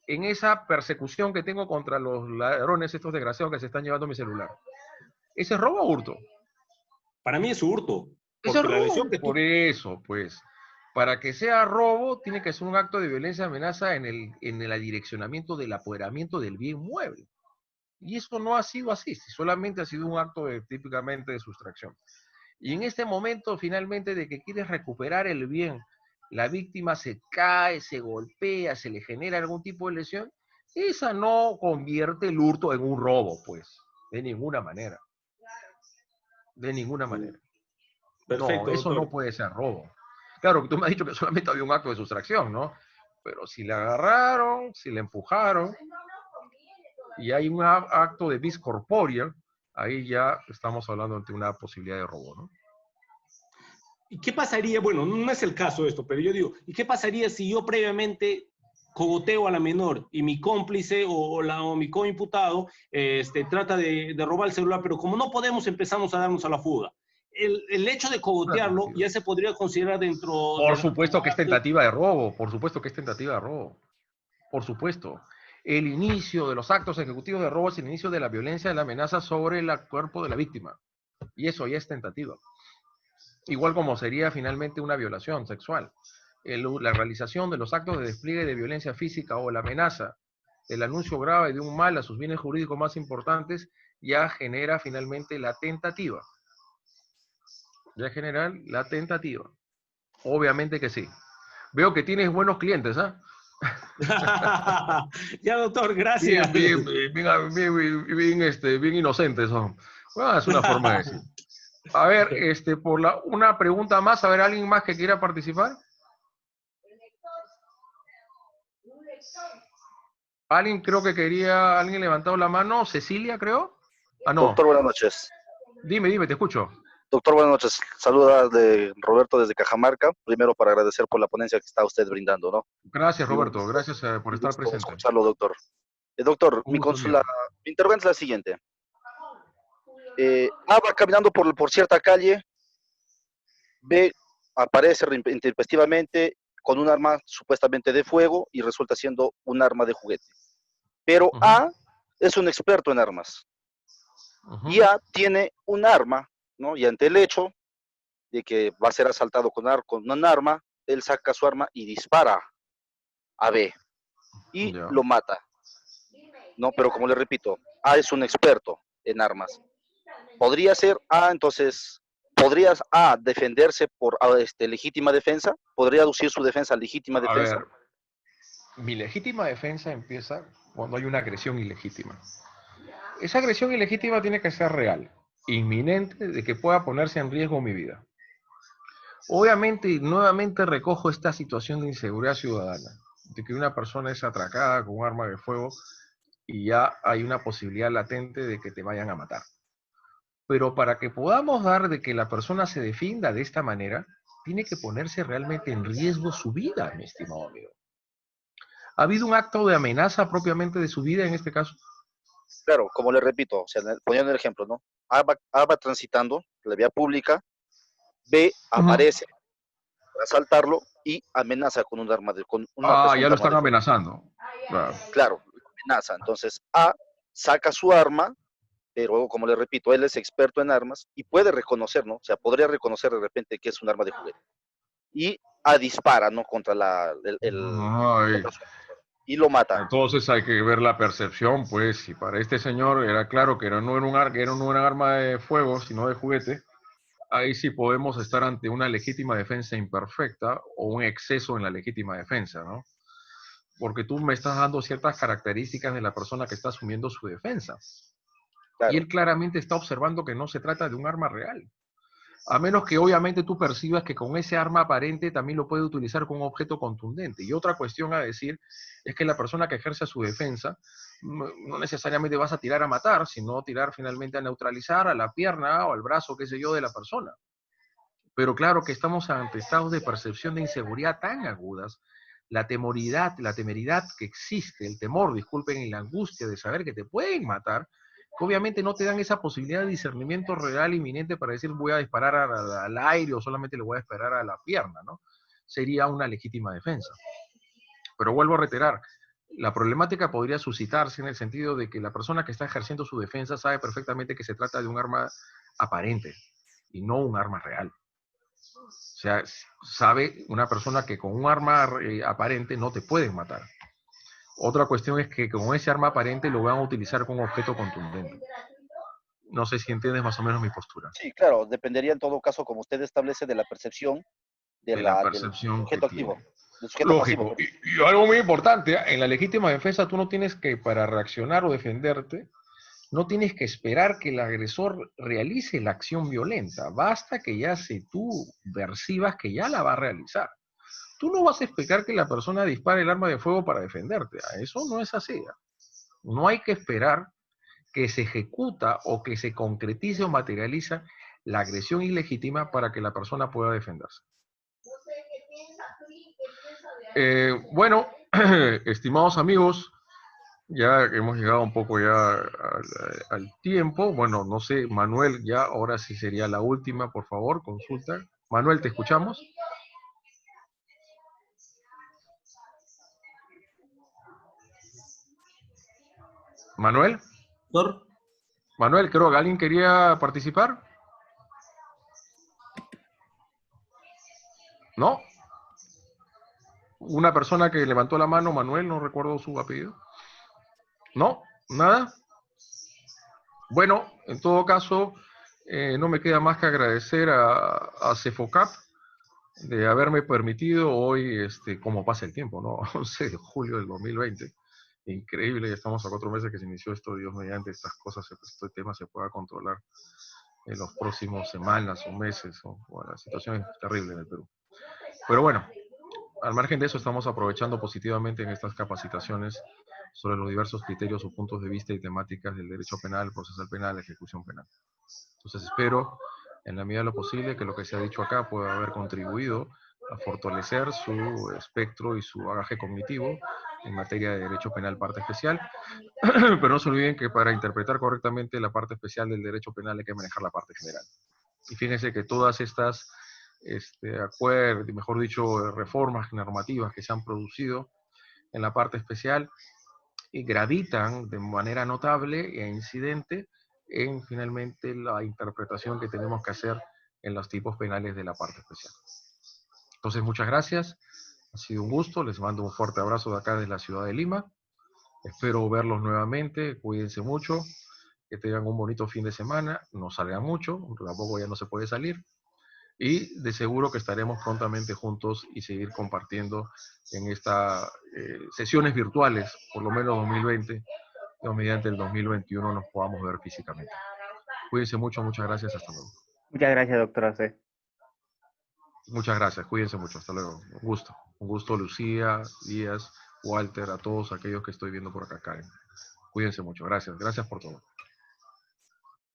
En esa persecución que tengo contra los ladrones, estos desgraciados que se están llevando mi celular. ¿Ese es robo o hurto? Para mí es hurto, Ese es porque la lesión robo. que Por tú... eso, pues. Para que sea robo, tiene que ser un acto de violencia amenaza en el adireccionamiento del apoderamiento del bien mueble. Y esto no ha sido así, solamente ha sido un acto típicamente de sustracción. Y en este momento, finalmente, de que quieres recuperar el bien, la víctima se cae, se golpea, se le genera algún tipo de lesión, esa no convierte el hurto en un robo, pues, de ninguna manera. De ninguna manera. No, Perfecto, eso no doctor. puede ser robo. Claro, que tú me has dicho que solamente había un acto de sustracción, ¿no? Pero si le agarraron, si le empujaron, y hay un acto de vis corporea, ahí ya estamos hablando de una posibilidad de robo, ¿no? ¿Y qué pasaría? Bueno, no es el caso esto, pero yo digo, ¿y qué pasaría si yo previamente cogoteo a la menor y mi cómplice o mi coimputado trata de robar el celular, pero como no podemos, empezamos a darnos a la fuga? El hecho de Una cogotearlo tentativa. ya se podría considerar dentro Por de supuesto como que es acto de... tentativa de robo, por supuesto que es tentativa de robo, por supuesto. El inicio de los actos ejecutivos de robo es el inicio de la violencia, de la amenaza sobre el cuerpo de la víctima. Y eso ya es tentativa. Igual como sería finalmente una violación sexual. La realización de los actos de despliegue de violencia física o la amenaza, el anuncio grave de un mal a sus bienes jurídicos más importantes, ya genera finalmente la tentativa. Ya genera la tentativa. Obviamente que sí. Veo que tienes buenos clientes, ¿ah? Ya, doctor, gracias. Bien inocentes son. Bueno, es una forma de decir. A ver, una pregunta más, a ver, ¿alguien más que quiera participar? Alguien levantado la mano, Cecilia, creo. Ah, no. Doctor, buenas noches. Dime, te escucho. Doctor, buenas noches. Saluda de Roberto desde Cajamarca. Primero para agradecer por la ponencia que está usted brindando, ¿no? Gracias, Y Roberto. Gracias por un estar gusto presente. escucharlo, doctor. Doctor, Un gusto mío. mi intervención es la siguiente. Va caminando por cierta calle, aparece intempestivamente con un arma supuestamente de fuego y resulta siendo un arma de juguete. Pero A es un experto en armas. Ujú. Y A tiene un arma, ¿no? Y ante el hecho de que va a ser asaltado con un arma, él saca su arma y dispara a B y Ya. lo mata, ¿no? Pero como le repito, A es un experto en armas. Podría ser A, entonces, ¿podrías A defenderse por legítima defensa? ¿Podría aducir su defensa a legítima A defensa? ver, mi legítima defensa empieza cuando hay una agresión ilegítima. Esa agresión ilegítima tiene que ser real, inminente, de que pueda ponerse en riesgo mi vida. Obviamente, nuevamente recojo esta situación de inseguridad ciudadana, de que una persona es atracada con un arma de fuego y ya hay una posibilidad latente de que te vayan a matar. Pero para que podamos dar de que la persona se defienda de esta manera, tiene que ponerse realmente en riesgo su vida, mi estimado amigo. ¿Ha habido un acto de amenaza propiamente de su vida en este caso? Claro, como le repito, o sea, poniendo el ejemplo, ¿no? A va transitando la vía pública, B Ujú. aparece para asaltarlo y amenaza con un arma con una Ah, ya presunta lo arma están de fuego. amenazando. Claro. Claro, amenaza. Entonces, A saca su arma, pero como le repito, él es experto en armas y puede reconocer, ¿no? O sea, podría reconocer de repente que es un arma de juguete. Y A dispara, ¿no? Contra Ay, contra su agresor y lo mata. entonces hay que ver la percepción, pues, si para este señor era claro que no era un arma de fuego, sino de juguete, ahí sí podemos estar ante una legítima defensa imperfecta o un exceso en la legítima defensa, ¿no? Porque tú me estás dando ciertas características de la persona que está asumiendo su defensa. Y Claro, él claramente está observando que no se trata de un arma real. A menos que obviamente tú percibas que con ese arma aparente también lo puede utilizar con un objeto contundente. Y otra cuestión a decir es que la persona que ejerce su defensa no necesariamente vas a tirar a matar, sino tirar finalmente a neutralizar a la pierna o al brazo, qué sé yo, de la persona. Pero claro que estamos ante estados de percepción de inseguridad tan agudas, la temeridad que existe, el temor, disculpen, y la angustia de saber que te pueden matar, que obviamente no te dan esa posibilidad de discernimiento real inminente para decir voy a disparar al aire o solamente le voy a disparar a la pierna, ¿no? Sería una legítima defensa. Pero vuelvo a reiterar, la problemática podría suscitarse en el sentido de que la persona que está ejerciendo su defensa sabe perfectamente que se trata de un arma aparente y no un arma real. O sea, sabe una persona que con un arma aparente no te pueden matar. Otra cuestión es que con ese arma aparente lo van a utilizar con un objeto contundente. No sé si entiendes más o menos mi postura. sí, claro, dependería en todo caso, como usted establece, de la percepción De la del percepción que sujeto activo, tiene. del sujeto pasivo, Lógico. perdón. Y algo muy importante, en la legítima defensa tú no tienes que, para reaccionar o defenderte, no tienes que esperar que el agresor realice la acción violenta. Basta que ya si tú percibas que ya la va a realizar. Tú no vas a esperar que la persona dispare el arma de fuego para defenderte. Eso no es así. No hay que esperar que se ejecuta o que se concretice o materializa la agresión ilegítima para que la persona pueda defenderse. Bueno, estimados amigos, ya hemos llegado un poco ya al tiempo. Bueno, no sé, Manuel, ya ahora sí sería la última, por favor, consulta. Manuel, ¿te escuchamos? Manuel, Doctor, Manuel, creo que alguien quería participar. ¿No? Una persona que levantó la mano, Manuel, no recuerdo su apellido. ¿No? ¿Nada? Bueno, en todo caso, no me queda más que agradecer a Cefocap de haberme permitido hoy, como pasa el tiempo, ¿no? 11 de julio del 2020. Increíble, ya estamos a 4 meses que se inició esto, Dios mediante estas cosas, este tema se pueda controlar en los próximos semanas o meses. Bueno, la situación es terrible en el Perú. Pero bueno, al margen de eso, estamos aprovechando positivamente en estas capacitaciones sobre los diversos criterios o puntos de vista y temáticas del derecho penal, procesal penal, ejecución penal. Entonces espero, en la medida de lo posible, que lo que se ha dicho acá pueda haber contribuido a fortalecer su espectro y su bagaje cognitivo en materia de derecho penal parte especial. Pero no se olviden que para interpretar correctamente la parte especial del derecho penal hay que manejar la parte general. Y fíjense que todas estas acuerdos, mejor dicho, reformas normativas que se han producido en la parte especial y gravitan de manera notable e incidente en finalmente la interpretación que tenemos que hacer en los tipos penales de la parte especial. Entonces, muchas gracias. Ha sido un gusto. Les mando un fuerte abrazo de acá desde la ciudad de Lima. Espero verlos nuevamente. Cuídense mucho. Que tengan un bonito fin de semana. No salgan mucho. Tampoco ya no se puede salir. Y de seguro que estaremos prontamente juntos y seguir compartiendo en estas sesiones virtuales, por lo menos 2020, o mediante el 2021 nos podamos ver físicamente. Cuídense mucho, muchas gracias, hasta luego. Muchas gracias, doctora C. Muchas gracias, cuídense mucho, hasta luego. Un gusto Lucía, Díaz, Walter, a todos aquellos que estoy viendo por acá, Karen. Cuídense mucho, gracias por todo.